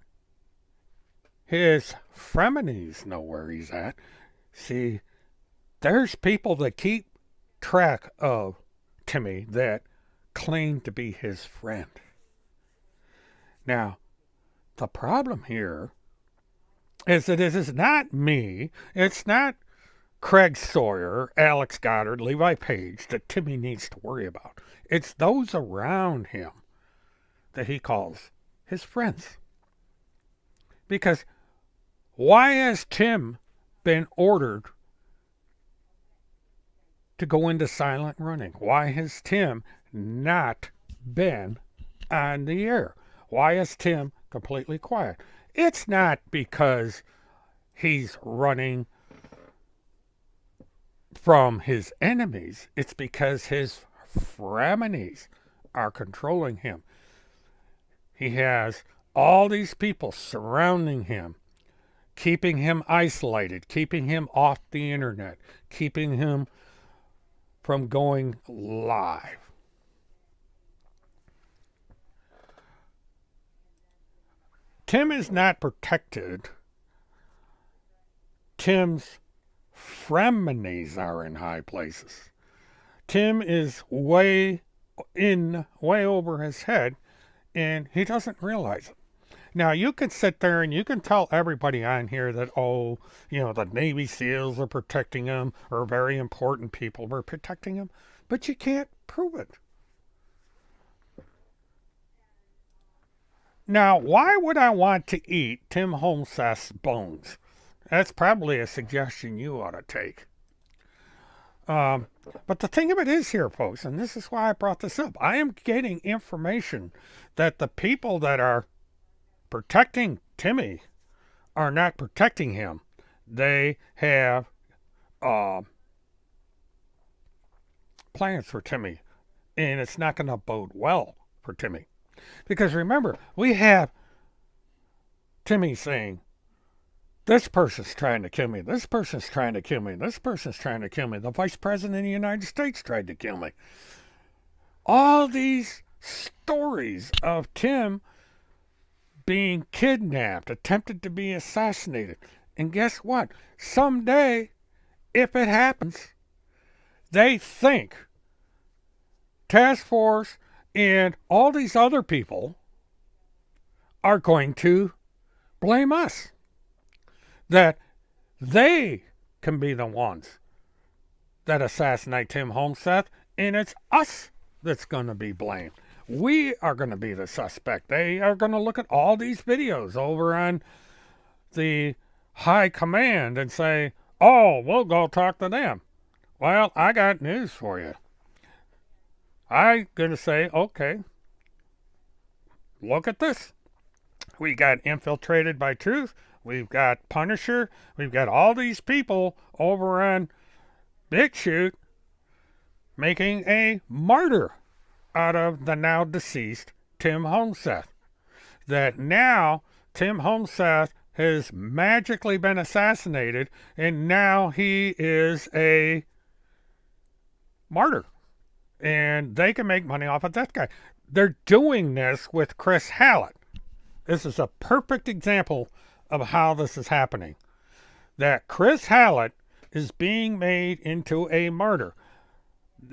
His frenemies know where he's at. See, there's people that keep track of Timmy that claim to be his friend. Now, the problem here is that it is not me, it's not Craig Sawyer, Alex Goddard, Levi Page that Timmy needs to worry about. It's those around him that he calls his friends. Because why has Tim been ordered to go into silent running? Why has Tim not been on the air? Why is Tim completely quiet? It's not because he's running from his enemies. It's because his frenemies are controlling him. He has all these people surrounding him, keeping him isolated, keeping him off the internet, keeping him from going live. Tim is not protected. Tim's frenemies are in high places. Tim is way over his head, and he doesn't realize it. Now, you can sit there and you can tell everybody on here that, oh, you know, the Navy SEALs are protecting him, or very important people are protecting him, but you can't prove it. Now, why would I want to eat Tim Homeseth's bones? That's probably a suggestion you ought to take. But the thing of it is here, folks, and this is why I brought this up, I am getting information that the people that are protecting Timmy are not protecting him. They have plans for Timmy, and it's not going to bode well for Timmy. Because remember, we have Timmy saying, This person's trying to kill me. This person's trying to kill me. This person's trying to kill me. The Vice President of the United States tried to kill me. All these stories of Tim being kidnapped, attempted to be assassinated. And guess what? Someday, if it happens, they think Task Force and all these other people are going to blame us. That they can be the ones that assassinate Tim Homeseth, and it's us that's going to be blamed. We are going to be the suspect. They are going to look at all these videos over on the high command and say, oh, we'll go talk to them. Well, I got news for you. I'm going to say, okay, look at this. We got Infiltrated by Truth. We've got Punisher. We've got all these people over on Big Shoot making a martyr out of the now deceased Tim Homeseth. That now Tim Homeseth has magically been assassinated, and now he is a martyr. And they can make money off of that guy. They're doing this with Chris Hallett. This is a perfect example of how this is happening. That Chris Hallett is being made into a martyr.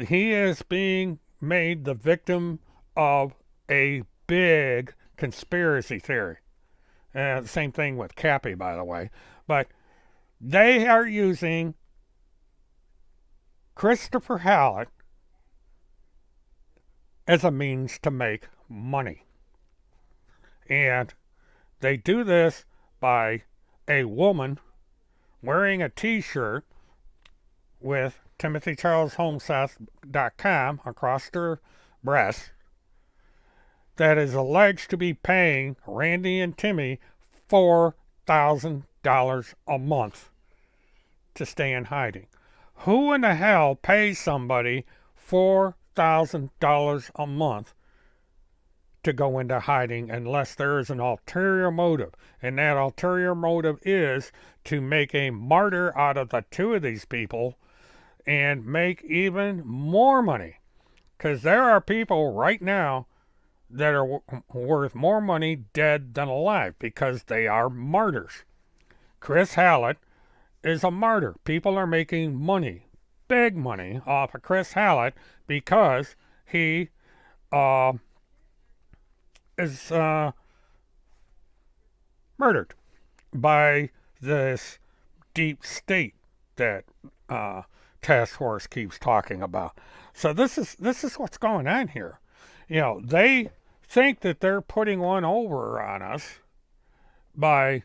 He is being made the victim of a big conspiracy theory. Same thing with Cappy, by the way. But they are using Christopher Hallett as a means to make money. And they do this by a woman wearing a t-shirt with TimothyCharlesHomeseth.com across her breast that is alleged to be paying Randy and Timmy $4,000 a month to stay in hiding. Who in the hell pays somebody $4,000 a month to go into hiding unless there is an ulterior motive? And that ulterior motive is to make a martyr out of the two of these people and make even more money. Because there are people right now that are worth more money dead than alive because they are martyrs. Chris Hallett is a martyr. People are making money, big money, off of Chris Hallett because he is murdered by this deep state that Task Force keeps talking about. So this is what's going on here. You know, they think that they're putting one over on us by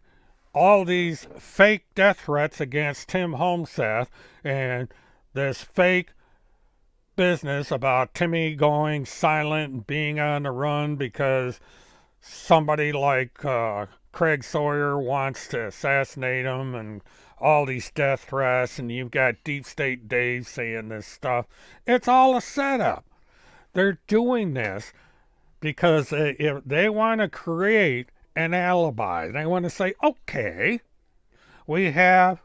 all these fake death threats against Tim Homeseth and this fake business about Timmy going silent and being on the run because somebody like Craig Sawyer wants to assassinate him, and all these death threats, and you've got Deep State Dave saying this stuff. It's all a setup. They're doing this because if they want to create an alibi. They want to say, okay, we have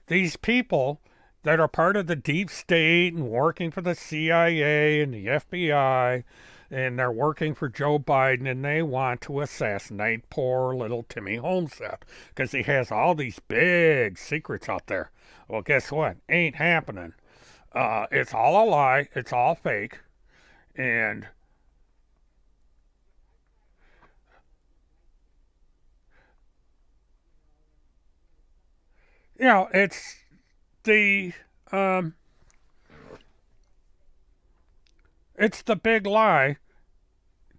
these people that are part of the deep state and working for the CIA and the FBI, and they're working for Joe Biden, and they want to assassinate poor little Timmy Homeseth because he has all these big secrets out there. Well, guess what? Ain't happening. It's all a lie. It's all fake. And you know, it's the it's the big lie,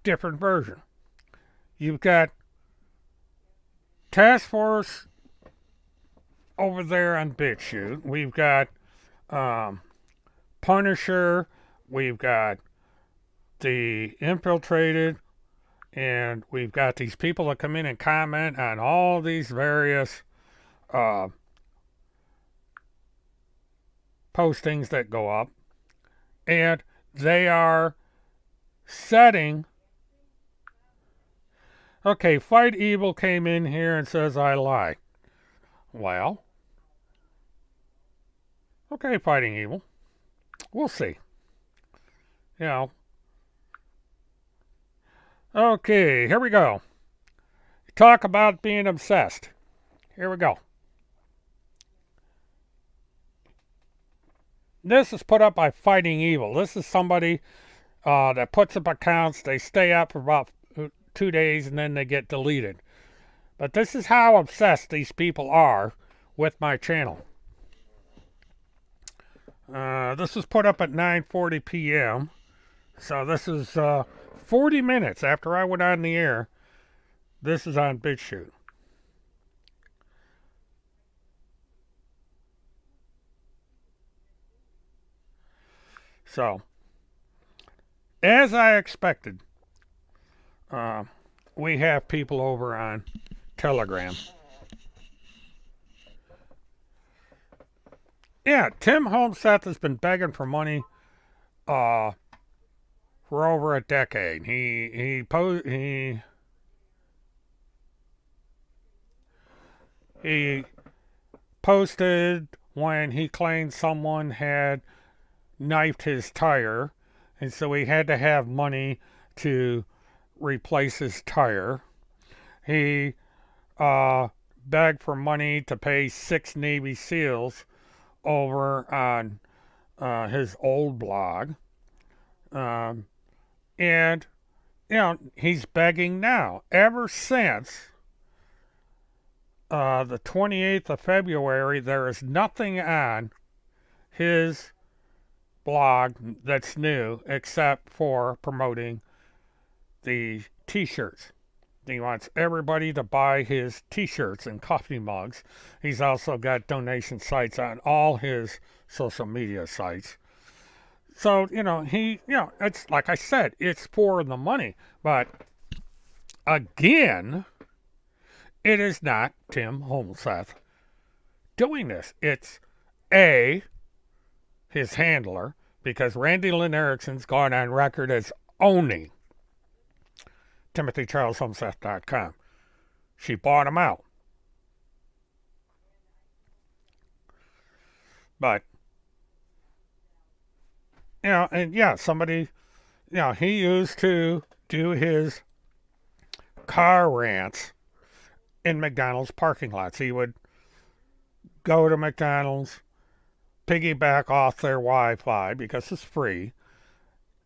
different version. You've got Task Force over there on BitChute. We've got Punisher. We've got the Infiltrated. And we've got these people that come in and comment on all these various postings that go up. And they are setting... Okay, Fight Evil came in here and says I lie. Well, okay, fighting evil. We'll see. You know. Okay, here we go. Talk about being obsessed. Here we go. This is put up by Fighting Evil. This is somebody that puts up accounts. They stay up for about 2 days and then they get deleted. But this is how obsessed these people are with my channel. This was put up at 9:40 p.m. So this is 40 minutes after I went on the air. This is on BitChute. So, as I expected, we have people over on Telegram. Yeah, Tim Homeseth has been begging for money for over a decade. He posted when he claimed someone had knifed his tire, and so he had to have money to replace his tire. He begged for money to pay 6 Navy SEALs over on his old blog. And, you know, he's begging now. Ever since the 28th of February, there is nothing on his blog that's new except for promoting the t-shirts. He wants everybody to buy his t-shirts and coffee mugs. He's also got donation sites on all his social media sites. So, it's like I said, it's for the money. But again, it is not Tim Homeseth doing this. It's his handler, because Randy Lynn Erickson's gone on record as owning TimothyCharlesHomeseth.com. She bought him out. But, somebody, he used to do his car rants in McDonald's parking lots. He would go to McDonald's, piggyback off their Wi-Fi because it's free,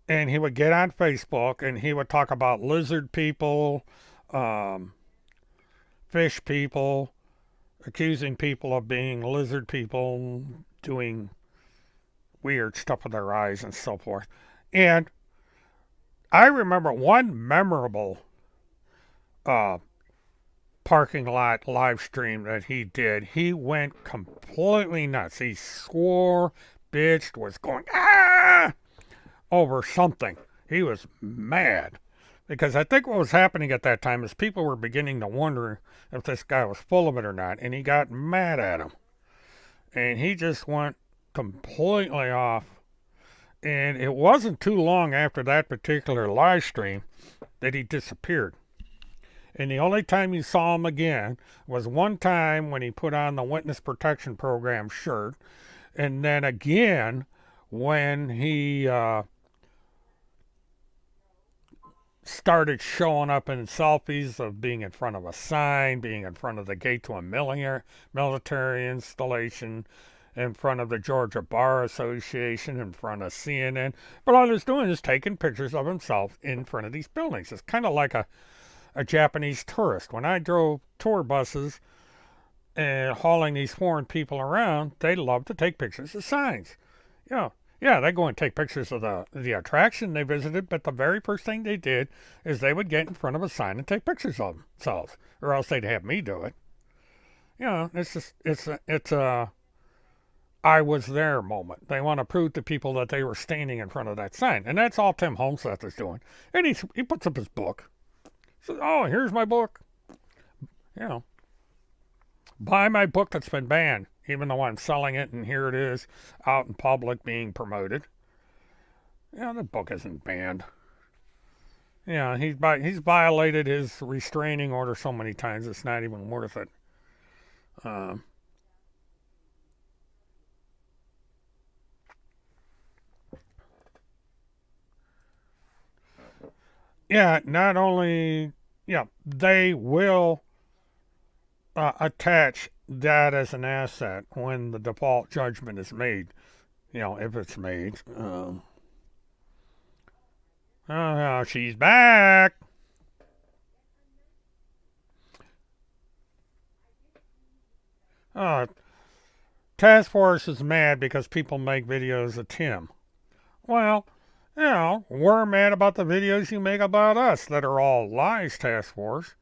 and he would get on Facebook and he would talk about lizard people, fish people, accusing people of being lizard people, doing weird stuff with their eyes and so forth. And I remember one memorable parking lot live stream that he did. He went completely nuts. He swore, bitched, was going over something. He was mad, because I think what was happening at that time is people were beginning to wonder if this guy was full of it or not, and he got mad at him, and he just went completely off. And it wasn't too long after that particular live stream that he disappeared. And the only time you saw him again was one time when he put on the Witness Protection Program shirt. And then again when he started showing up in selfies of being in front of a sign, being in front of the gate to a military installation, in front of the Georgia Bar Association, in front of CNN. But all he's doing is taking pictures of himself in front of these buildings. It's kind of like a Japanese tourist. When I drove tour buses and hauling these foreign people around, they love to take pictures of signs. Yeah, they go and take pictures of the attraction they visited, but the very first thing they did is they would get in front of a sign and take pictures of themselves, or else they'd have me do it. It's a I was there moment. They want to prove to people that they were standing in front of that sign, and that's all Tim Homeseth is doing. And he puts up his book. So, oh, here's my book. Buy my book that's been banned, even though I'm selling it, and here it is out in public being promoted. The book isn't banned. He's violated his restraining order so many times it's not even worth it. Yeah, not only, yeah, they will attach that as an asset when the default judgment is made, if it's made. Oh, she's back. Uh, Task Force is mad because people make videos of Tim. Well, we're mad about the videos you make about us that are all lies, Task Force.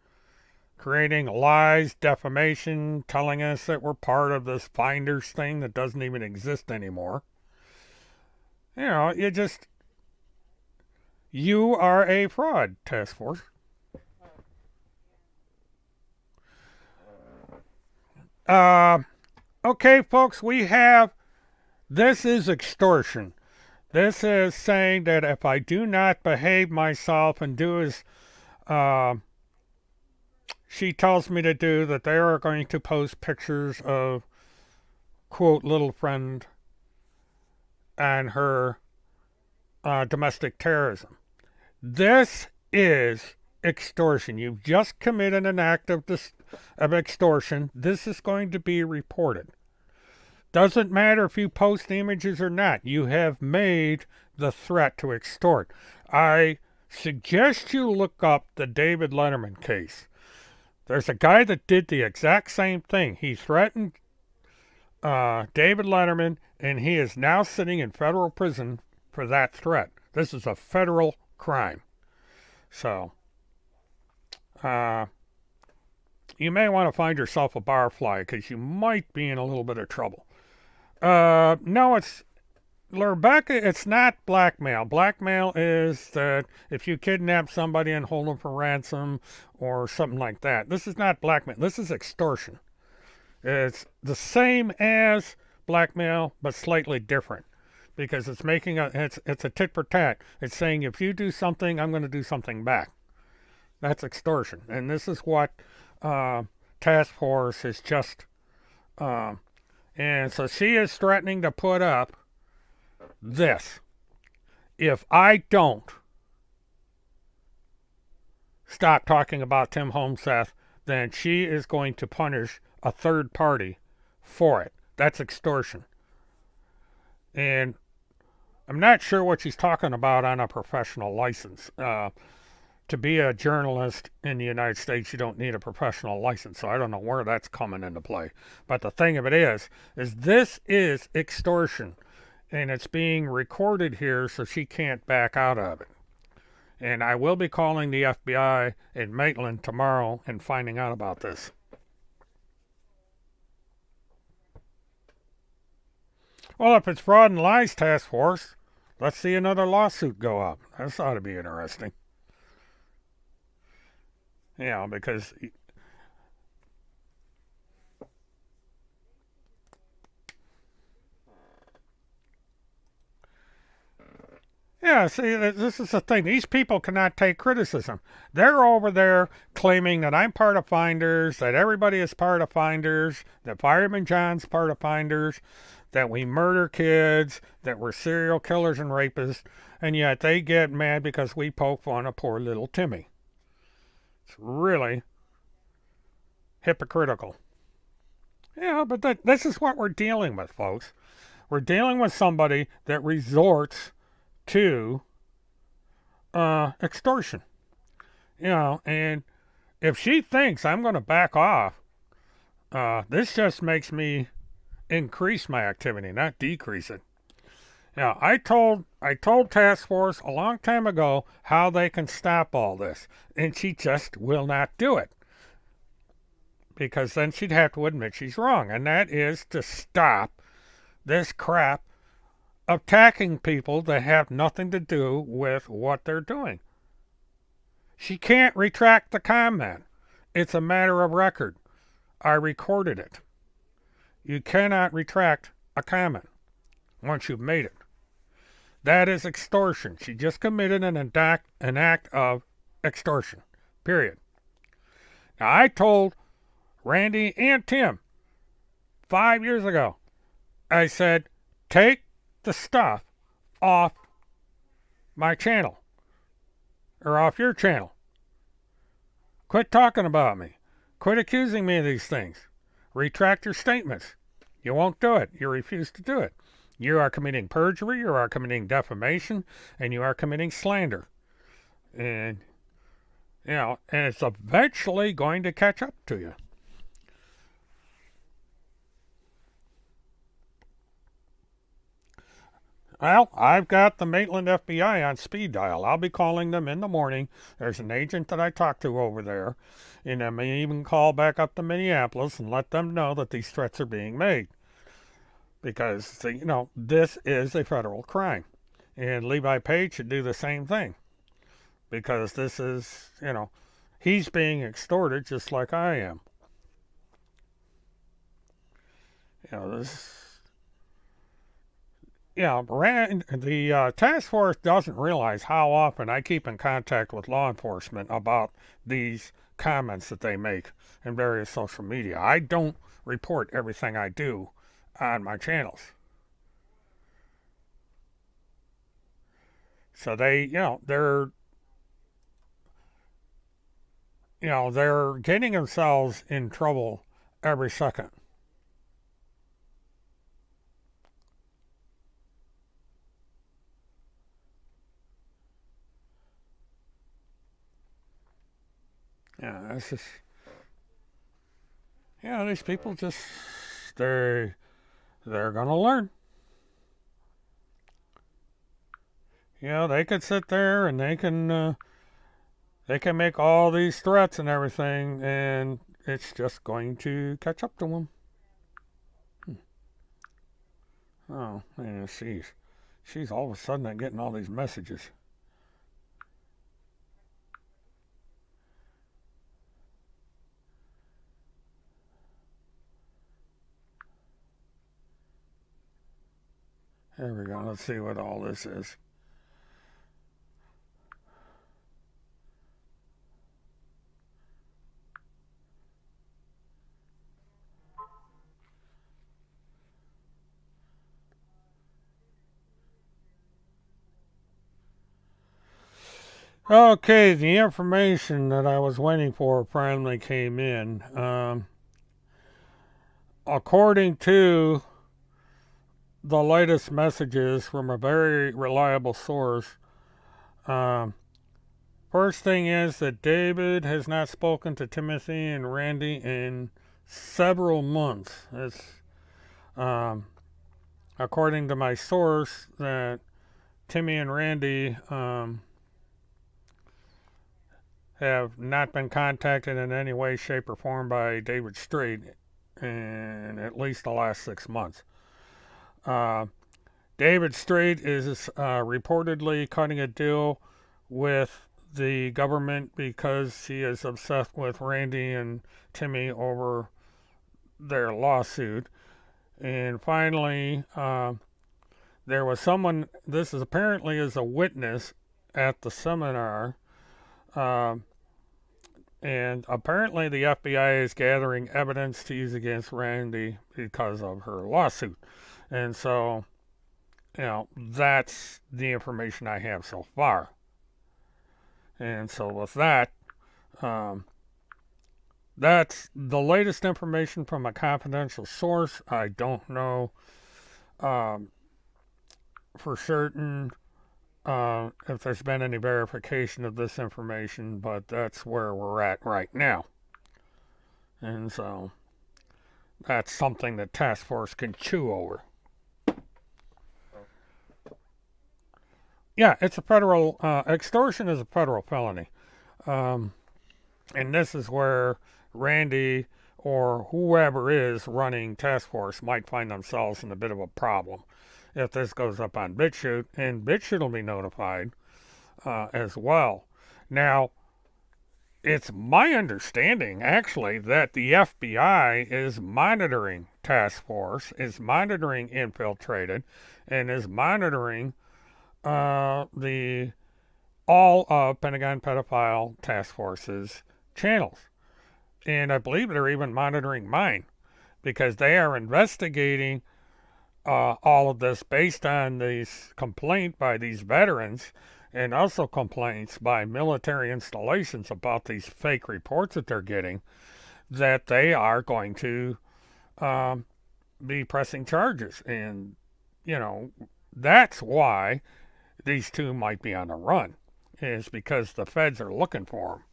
Creating lies, defamation, telling us that we're part of this finders thing that doesn't even exist anymore. You are a fraud, Task Force. Uh, okay, folks, this is extortion. This is saying that if I do not behave myself and do as uh, she tells me to do, that they are going to post pictures of, quote, little friend and her domestic terrorism. This is extortion. You've just committed an act of extortion. This is going to be reported. Doesn't matter if you post images or not. You have made the threat to extort. I suggest you look up the David Letterman case. There's a guy that did the exact same thing. He threatened David Letterman, and he is now sitting in federal prison for that threat. This is a federal crime. So, you may want to find yourself a barfly because you might be in a little bit of trouble. No, Rebecca, it's not blackmail. Blackmail is that if you kidnap somebody and hold them for ransom or something like that. This is not blackmail. This is extortion. It's the same as blackmail, but slightly different because it's a tit for tat. It's saying if you do something, I'm going to do something back. That's extortion, and this is what Task Force is just. And so she is threatening to put up this. If I don't stop talking about Tim Homseth, then she is going to punish a third party for it. That's extortion. And I'm not sure what she's talking about on a professional license. To be a journalist in the United States, you don't need a professional license, so I don't know where that's coming into play. But the thing of it is this is extortion, and it's being recorded here so she can't back out of it. And I will be calling the FBI in Maitland tomorrow and finding out about this. Well, if it's fraud and lies, Task Force, let's see another lawsuit go up. This ought to be interesting. Because see, this is the thing. These people cannot take criticism. They're over there claiming that I'm part of Finders, that everybody is part of Finders, that Fireman John's part of Finders, that we murder kids, that we're serial killers and rapists, and yet they get mad because we poke fun of poor little Timmy. It's really hypocritical. But this is what we're dealing with, folks. We're dealing with somebody that resorts to extortion. And if she thinks I'm going to back off, this just makes me increase my activity, not decrease it. I told Task Force a long time ago how they can stop all this, and she just will not do it. Because then she'd have to admit she's wrong, and that is to stop this crap attacking people that have nothing to do with what they're doing. She can't retract the comment. It's a matter of record. I recorded it. You cannot retract a comment once you've made it. That is extortion. She just committed an act of extortion. Period. Now, I told Randy and Tim 5 years ago, I said, take the stuff off my channel. or off your channel. Quit talking about me. Quit accusing me of these things. Retract your statements. You won't do it. You refuse to do it. You are committing perjury, you are committing defamation, and you are committing slander. And, and it's eventually going to catch up to you. Well, I've got the Maitland FBI on speed dial. I'll be calling them in the morning. There's an agent that I talked to over there, and I may even call back up to Minneapolis and let them know that these threats are being made. Because, this is a federal crime. And Levi Page should do the same thing. Because this is, he's being extorted just like I am. The task force doesn't realize how often I keep in contact with law enforcement about these comments that they make in various social media. I don't report everything I do on my channels. So they're getting themselves in trouble every second. It's just, these people just, they're gonna learn. They could sit there and they can make all these threats and everything, and it's just going to catch up to them. Oh, man, she's all of a sudden getting all these messages. There we go. Let's see what all this is. Okay, the information that I was waiting for finally came in. According to the latest messages from a very reliable source, first thing is that David has not spoken to Timothy and Randi in several months. It's according to my source that Timmy and Randi have not been contacted in any way, shape, or form by David Strait in at least the last 6 months. David Strait is reportedly cutting a deal with the government because he is obsessed with Randi and Timmy over their lawsuit. And finally, there was someone, this is apparently as a witness at the seminar, and apparently the FBI is gathering evidence to use against Randi because of her lawsuit. And so, that's the information I have so far. And so with that, that's the latest information from a confidential source. I don't know for certain if there's been any verification of this information, but that's where we're at right now. And so that's something that task force can chew over. Yeah, it's a federal, extortion is a federal felony. And this is where Randi or whoever is running task force might find themselves in a bit of a problem if this goes up on BitChute, and BitChute will be notified as well. Now, it's my understanding, actually, that the FBI is monitoring task force, is monitoring Infiltrated, and is monitoring all of Pentagon Pedophile Task Force's channels. And I believe they're even monitoring mine, because they are investigating all of this based on this complaint by these veterans, and also complaints by military installations about these fake reports that they're getting, that they are going to um, be pressing charges. And, you know, that's why these two might be on the run, is because the feds are looking for them.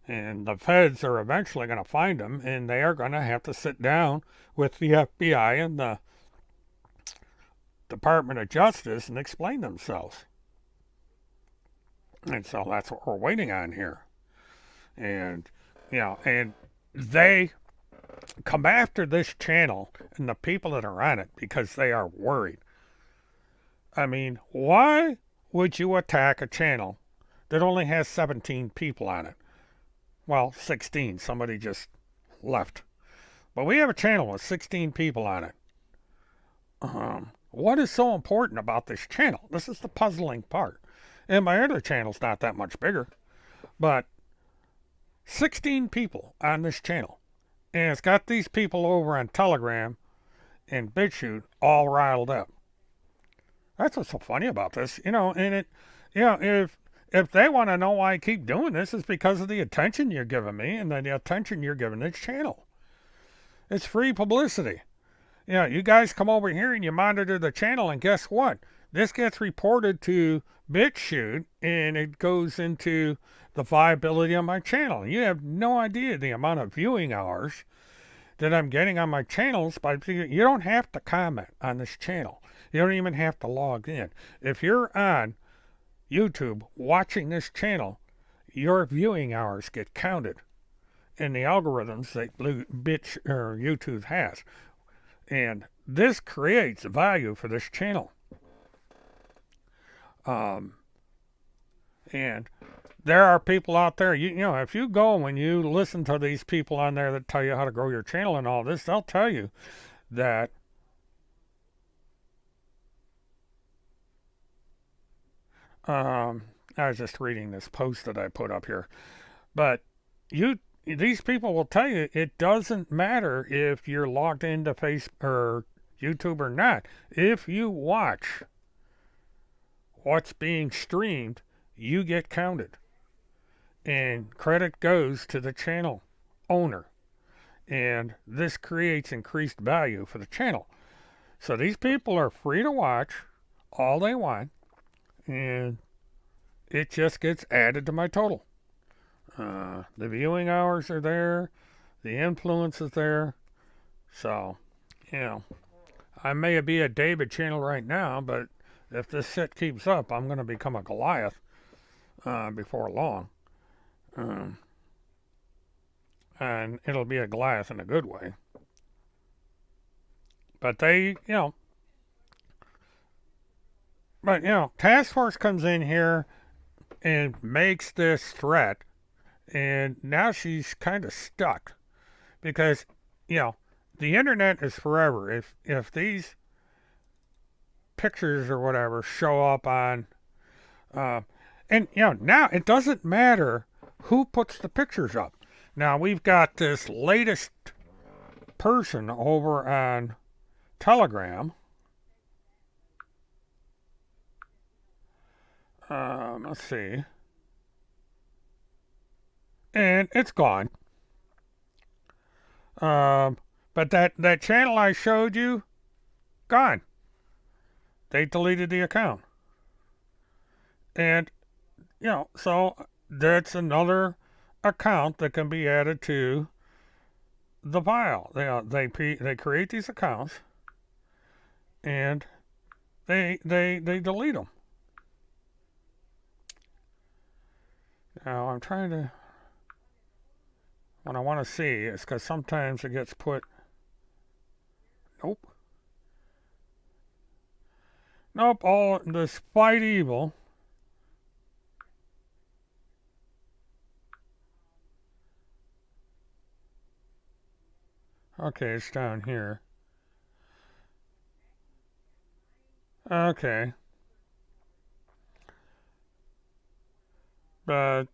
And the feds are eventually going to find them, and they are going to have to sit down with the FBI and the Department of Justice and explain themselves. And so that's what we're waiting on here. And, and they come after this channel and the people that are on it because they are worried. I mean, why would you attack a channel that only has 17 people on it? Well, 16. Somebody just left. But we have a channel with 16 people on it. What is so important about this channel? This is the puzzling part. And my other channel's not that much bigger. But 16 people on this channel. And it's got these people over on Telegram and BitChute all riled up. That's what's so funny about this. And if they want to know why I keep doing this, it's because of the attention you're giving me and the attention you're giving this channel. It's free publicity. You guys come over here and you monitor the channel, and guess what? This gets reported to BitChute, and it goes into the viability of my channel. You have no idea the amount of viewing hours that I'm getting on my channels. You don't have to comment on this channel. You don't even have to log in. If you're on YouTube watching this channel, your viewing hours get counted in the algorithms that YouTube has. And this creates value for this channel. And there are people out there, if you go and you listen to these people on there that tell you how to grow your channel and all this, they'll tell you that I was just reading this post that I put up here. But these people will tell you it doesn't matter if you're logged into Facebook or YouTube or not. If you watch what's being streamed, you get counted. And credit goes to the channel owner. And this creates increased value for the channel. So these people are free to watch all they want, and it just gets added to my total. The viewing hours are there, the influence is there. So, I may be a David channel right now, but if this shit keeps up, I'm going to become a Goliath before long. And it'll be a Goliath in a good way. But Task Force comes in here and makes this threat, and now she's kind of stuck because, the internet is forever. If these pictures or whatever show up on, now it doesn't matter who puts the pictures up. Now we've got this latest person over on Telegram. Let's see. And it's gone. But that channel I showed you, gone. They deleted the account. And, so that's another account that can be added to the file. They create these accounts, and they delete them. Now I'm trying to, what I want to see is because sometimes it gets put, nope, all this fight evil. Okay, it's down here. Okay. But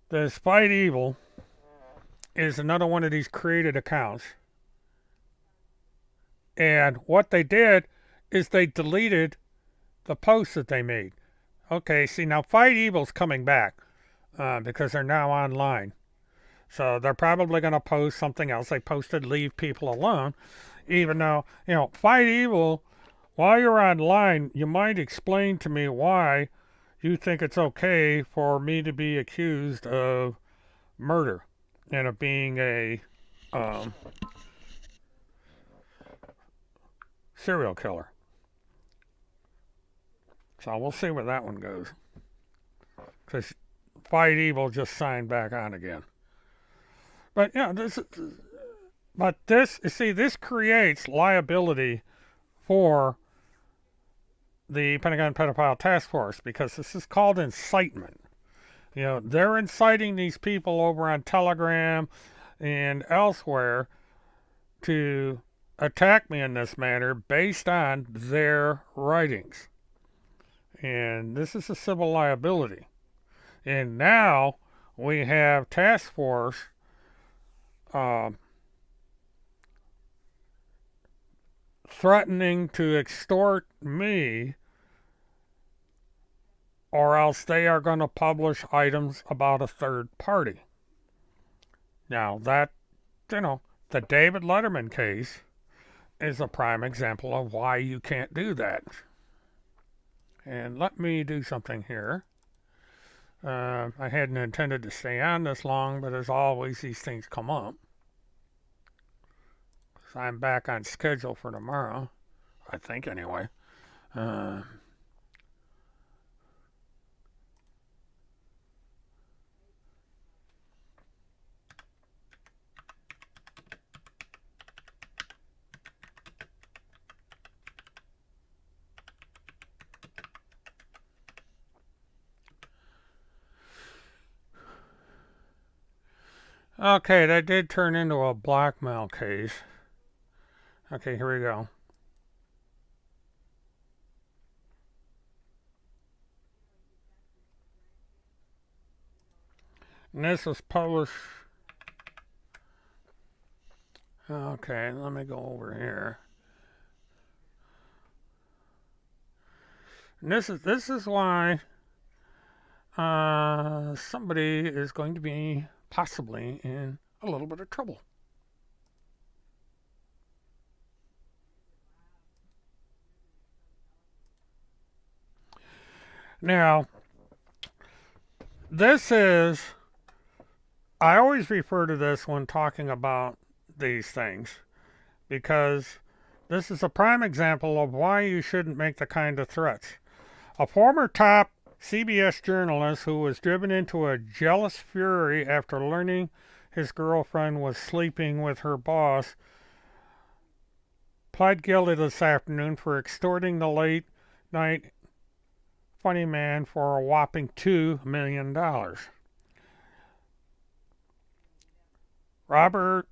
this Fight Evil is another one of these created accounts. And what they did is they deleted the posts that they made. Okay, see, now Fight Evil's coming back because they're now online. So they're probably going to post something else. They posted Leave People Alone, even though, Fight Evil, while you're online, you might explain to me why you think it's okay for me to be accused of murder and of being a um, serial killer. So we'll see where that one goes. Because Fight Evil just signed back on again. But yeah, you see, this creates liability for the Pentagon Pedophile Task Force because this is called incitement. They're inciting these people over on Telegram and elsewhere to attack me in this manner based on their writings. And this is a civil liability. And now we have task force threatening to extort me, or else they are going to publish items about a third party. Now, the David Letterman case is a prime example of why you can't do that. And let me do something here. I hadn't intended to stay on this long, but as always, these things come up. So I'm back on schedule for tomorrow, I think anyway. Okay, that did turn into a blackmail case. Okay, here we go. And this was published. Okay, let me go over here. And this is why somebody is going to be possibly in a little bit of trouble. Now, I always refer to this when talking about these things because this is a prime example of why you shouldn't make the kind of threats. A former top CBS journalist who was driven into a jealous fury after learning his girlfriend was sleeping with her boss pled guilty this afternoon for extorting the late night funny man for a whopping $2 million. Robert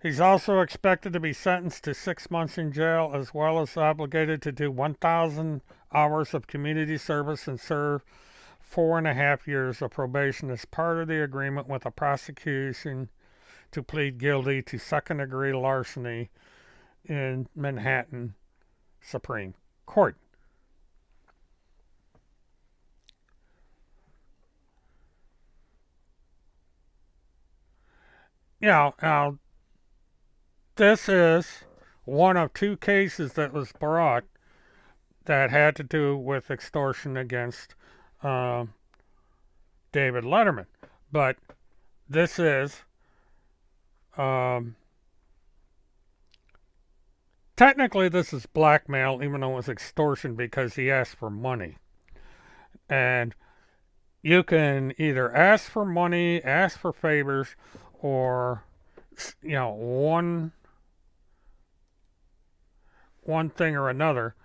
he's also expected to be sentenced to 6 months in jail, as well as obligated to do 1,000 hours of community service and serve 4.5 years of probation as part of the agreement with the prosecution to plead guilty to second-degree larceny in Manhattan Supreme Court. Now, this is one of two cases that was brought that had to do with extortion against David Letterman. But this is technically this is blackmail, even though it was extortion because he asked for money. And you can either ask for money, ask for favors, or one thing or another.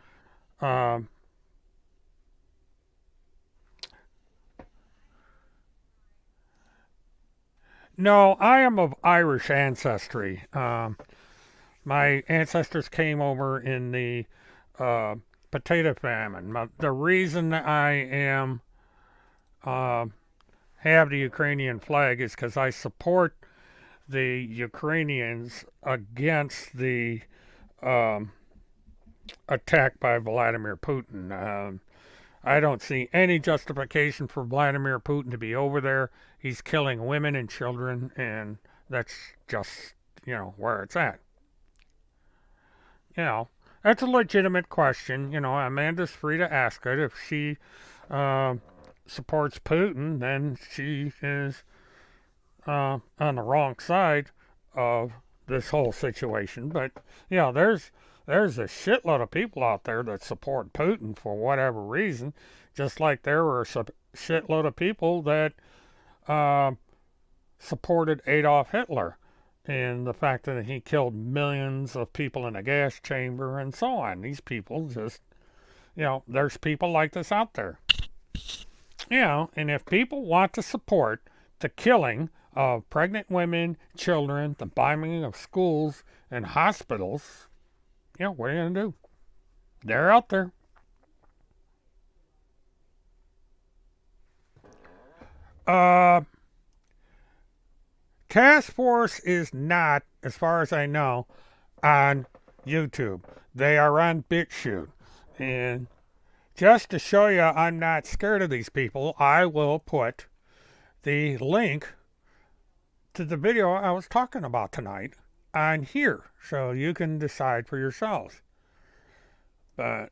No, I am of Irish ancestry. My ancestors came over in the potato famine. The reason I am have the Ukrainian flag is because I support the Ukrainians against the um, attack by Vladimir Putin. I don't see any justification for Vladimir Putin to be over there. He's killing women and children, and that's just, where it's at. You know, that's a legitimate question. Amanda's free to ask it. If she uh, supports Putin, then she is on the wrong side of this whole situation. But there's a shitload of people out there that support Putin for whatever reason, just like there were a shitload of people that uh, supported Adolf Hitler and the fact that he killed millions of people in a gas chamber and so on. These people just, there's people like this out there. And if people want to support the killing of pregnant women, children, the bombing of schools and hospitals, what are you going to do? They're out there. Task Force is not, as far as I know, on YouTube. They are on BitChute. And just to show you I'm not scared of these people, I will put the link to the video I was talking about tonight on here, so you can decide for yourselves. But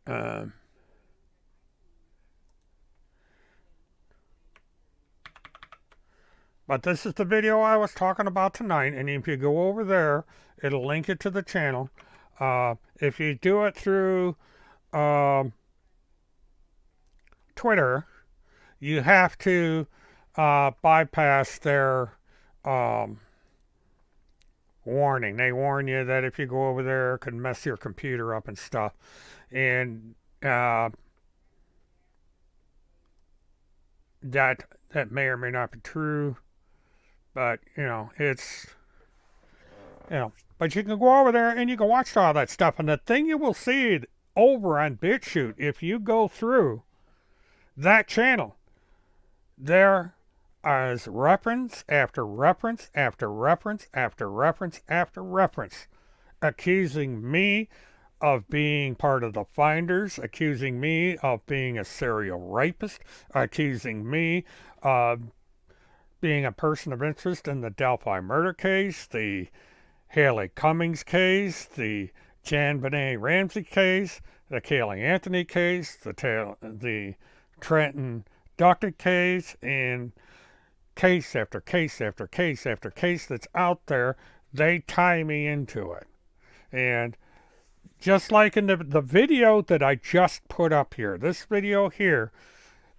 this is the video I was talking about tonight, and if you go over there, it'll link it to the channel. If you do it through Twitter, you have to bypass their warning. They warn you that if you go over there, it could mess your computer up and stuff. And that may or may not be true. But, it's, but you can go over there and you can watch all that stuff. And the thing you will see over on BitChute, if you go through that channel, there is reference after reference after reference after reference after reference, accusing me of being part of the finders, accusing me of being a serial rapist, accusing me of being a person of interest in the Delphi murder case, the Haley Cummings case, the Jan Benet Ramsey case, the Kaylee Anthony case, the Trenton Duckett case, and case after case after case after case that's out there. They tie me into it. And just like in the video that I just put up here, this video here,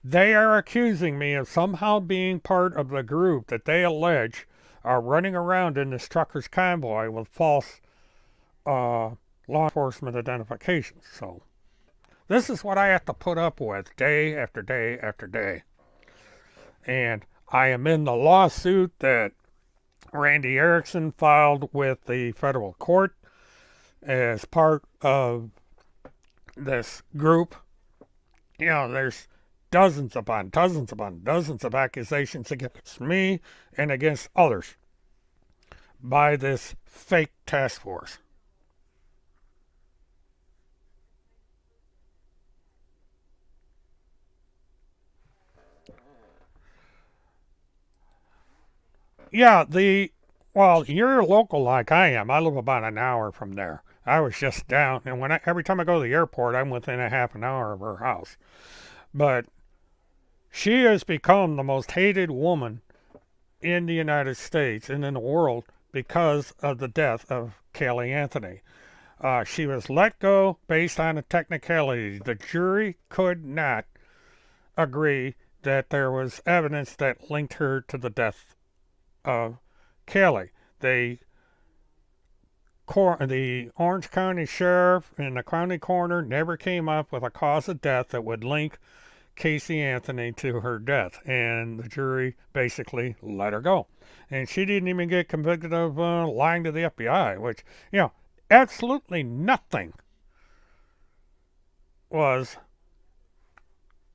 they are accusing me of somehow being part of the group that they allege are running around in this trucker's convoy with false law enforcement identifications. So this is what I have to put up with day after day after day. And I am in the lawsuit that Randy Erickson filed with the federal court as part of this group. There's dozens upon dozens upon dozens of accusations against me and against others by this fake task force. Yeah, you're local like I am. I live about an hour from there. I was just down, and every time I go to the airport, I'm within a half an hour of her house. But she has become the most hated woman in the United States and in the world because of the death of Kaylee Anthony. She was let go based on a technicality. The jury could not agree that there was evidence that linked her to the death of Kaylee. The Orange County Sheriff and the county coroner never came up with a cause of death that would link Casey Anthony to her death, and the jury basically let her go. And she didn't even get convicted of lying to the FBI, which, absolutely nothing was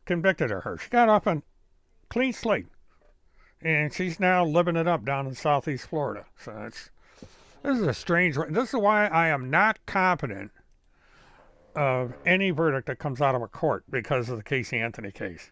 convicted of her. She got off on clean slate, and she's now living it up down in Southeast Florida. So This is a strange. This is why I am not confident of any verdict that comes out of a court because of the Casey Anthony case.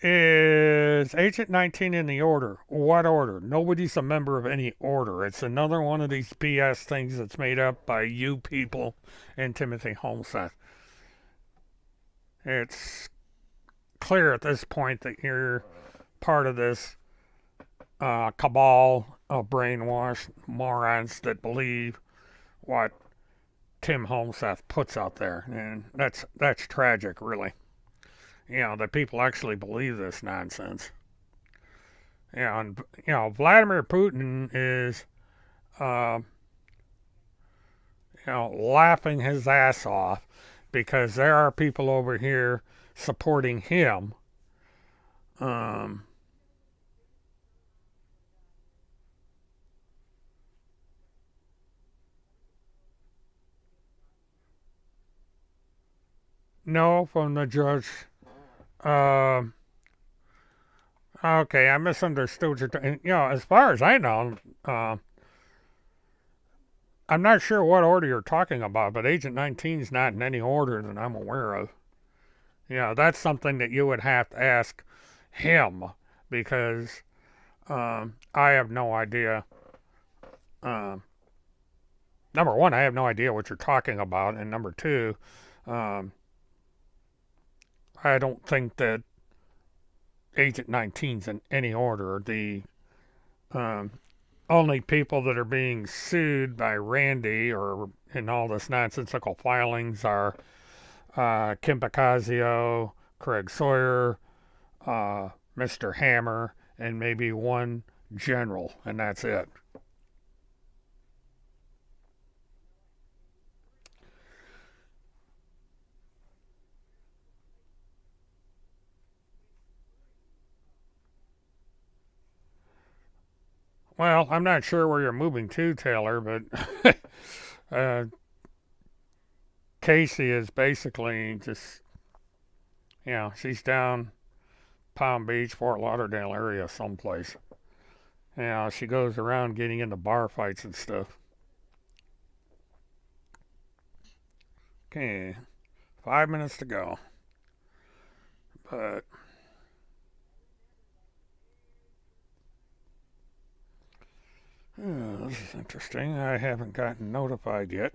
Is Agent 19 in the order? What order? Nobody's a member of any order. It's another one of these BS things that's made up by you people and Timothy Homeseth. It's clear at this point that you're part of this cabal of brainwashed morons that believe what Tim Homeseth puts out there, and that's tragic, really. That people actually believe this nonsense. And Vladimir Putin is, uh, laughing his ass off because there are people over here supporting him. Um, no, from the judge. Uh, okay, I misunderstood your. As far as I know, I'm not sure what order you're talking about, but Agent 19 is not in any order that I'm aware of. That's something that you would have to ask him because I have no idea. Um, Number one, I have no idea what you're talking about, and number two, um, I don't think that Agent 19's in any order. The um, only people that are being sued by Randi or in all this nonsensical filings are Kim Bacasio, Craig Sawyer, Mr. Hammer, and maybe one general, and that's it. Well, I'm not sure where you're moving to, Taylor, but uh, Casey is basically just, she's down Palm Beach, Fort Lauderdale area someplace. She goes around getting into bar fights and stuff. Okay, 5 minutes to go. But this is interesting. I haven't gotten notified yet.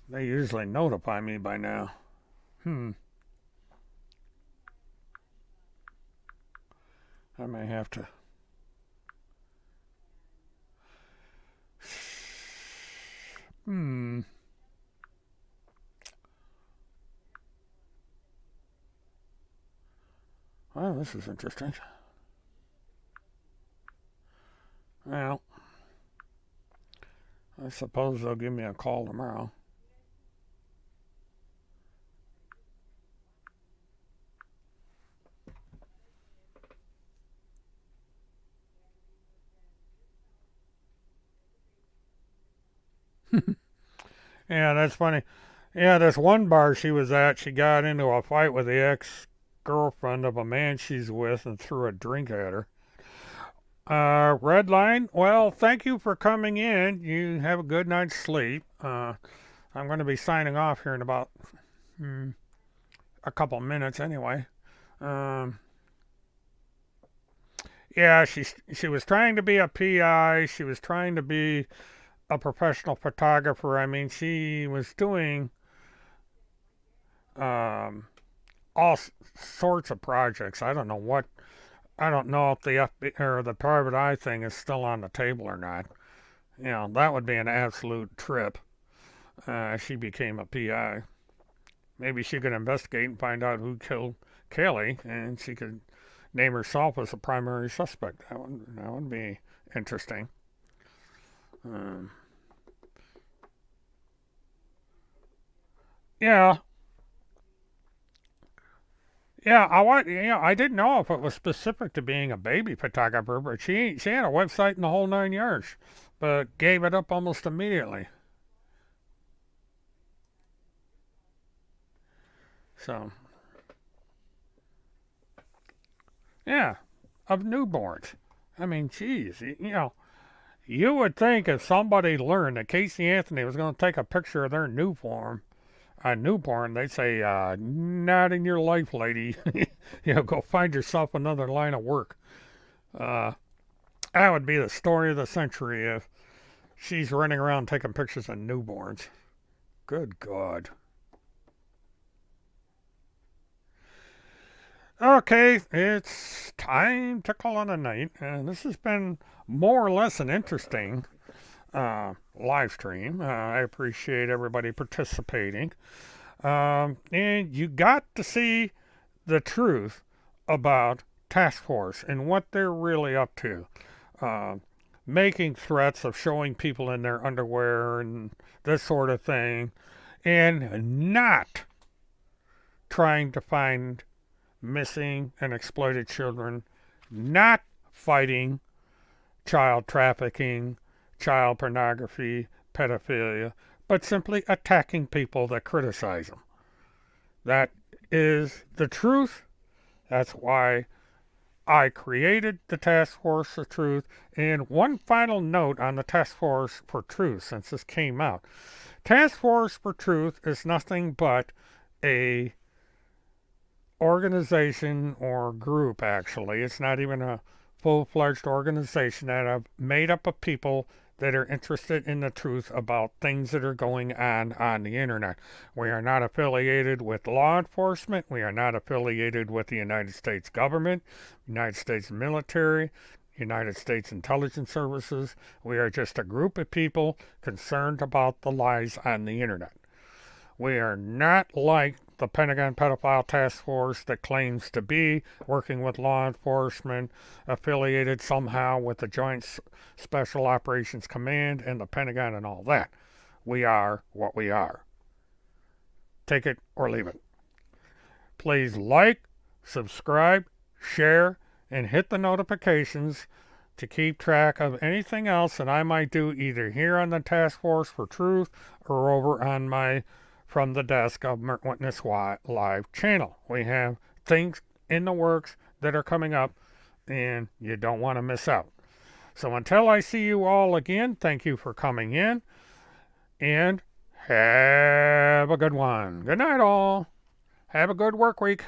They usually notify me by now. I may have to. Hmm. Well, this is interesting. Well, I suppose they'll give me a call tomorrow. Yeah, that's funny. Yeah, this one bar she was at, she got into a fight with the ex girlfriend of a man she's with and threw a drink at her. Red line. Well, thank you for coming in. You have a good night's sleep. I'm going to be signing off here in about a couple minutes anyway. Um, yeah, she was trying to be a PI. She was trying to be a professional photographer. I mean, she was doing um, all sorts of projects. I don't know what. I don't know if the FBI or the private eye thing is still on the table or not. That would be an absolute trip. She became a PI. Maybe she could investigate and find out who killed Kelly, and she could name herself as a primary suspect. That would be interesting. Um, yeah, yeah. I didn't know if it was specific to being a baby photographer, but she had a website in the whole 9 yards, but gave it up almost immediately. So Yeah, of newborns. I mean, geez, you would think if somebody learned that Casey Anthony was going to take a picture of their newborn, they'd say, not in your life, lady. Go find yourself another line of work. Uh, that would be the story of the century if she's running around taking pictures of newborns. Good God. Okay, it's time to call it a night. And this has been more or less an interesting live stream. I appreciate everybody participating. And you got to see the truth about Task Force and what they're really up to. Uh, Making threats of showing people in their underwear and this sort of thing, and not trying to find missing and exploited children, not fighting child trafficking, child pornography, pedophilia, but simply attacking people that criticize them. That is the truth. That's why I created the Task Force for Truth. And one final note on the Task Force for Truth since this came out. Task Force for Truth is nothing but a organization or group, actually. It's not even a full-fledged organization that I've made up of people that are interested in the truth about things that are going on the internet. We are not affiliated with law enforcement. We are not affiliated with the United States government, United States military, United States intelligence services. We are just a group of people concerned about the lies on the internet. We are not like the Pentagon Pedophile Task Force that claims to be working with law enforcement, affiliated somehow with the Joint Special Operations Command and the Pentagon and all that. We are what we are. Take it or leave it. Please like, subscribe, share, and hit the notifications to keep track of anything else that I might do either here on the Task Force for Truth or over on my From the Desk of Witness Live channel. We have things in the works that are coming up, and you don't want to miss out. So until I see you all again, thank you for coming in, and have a good one. Good night, all. Have a good work week.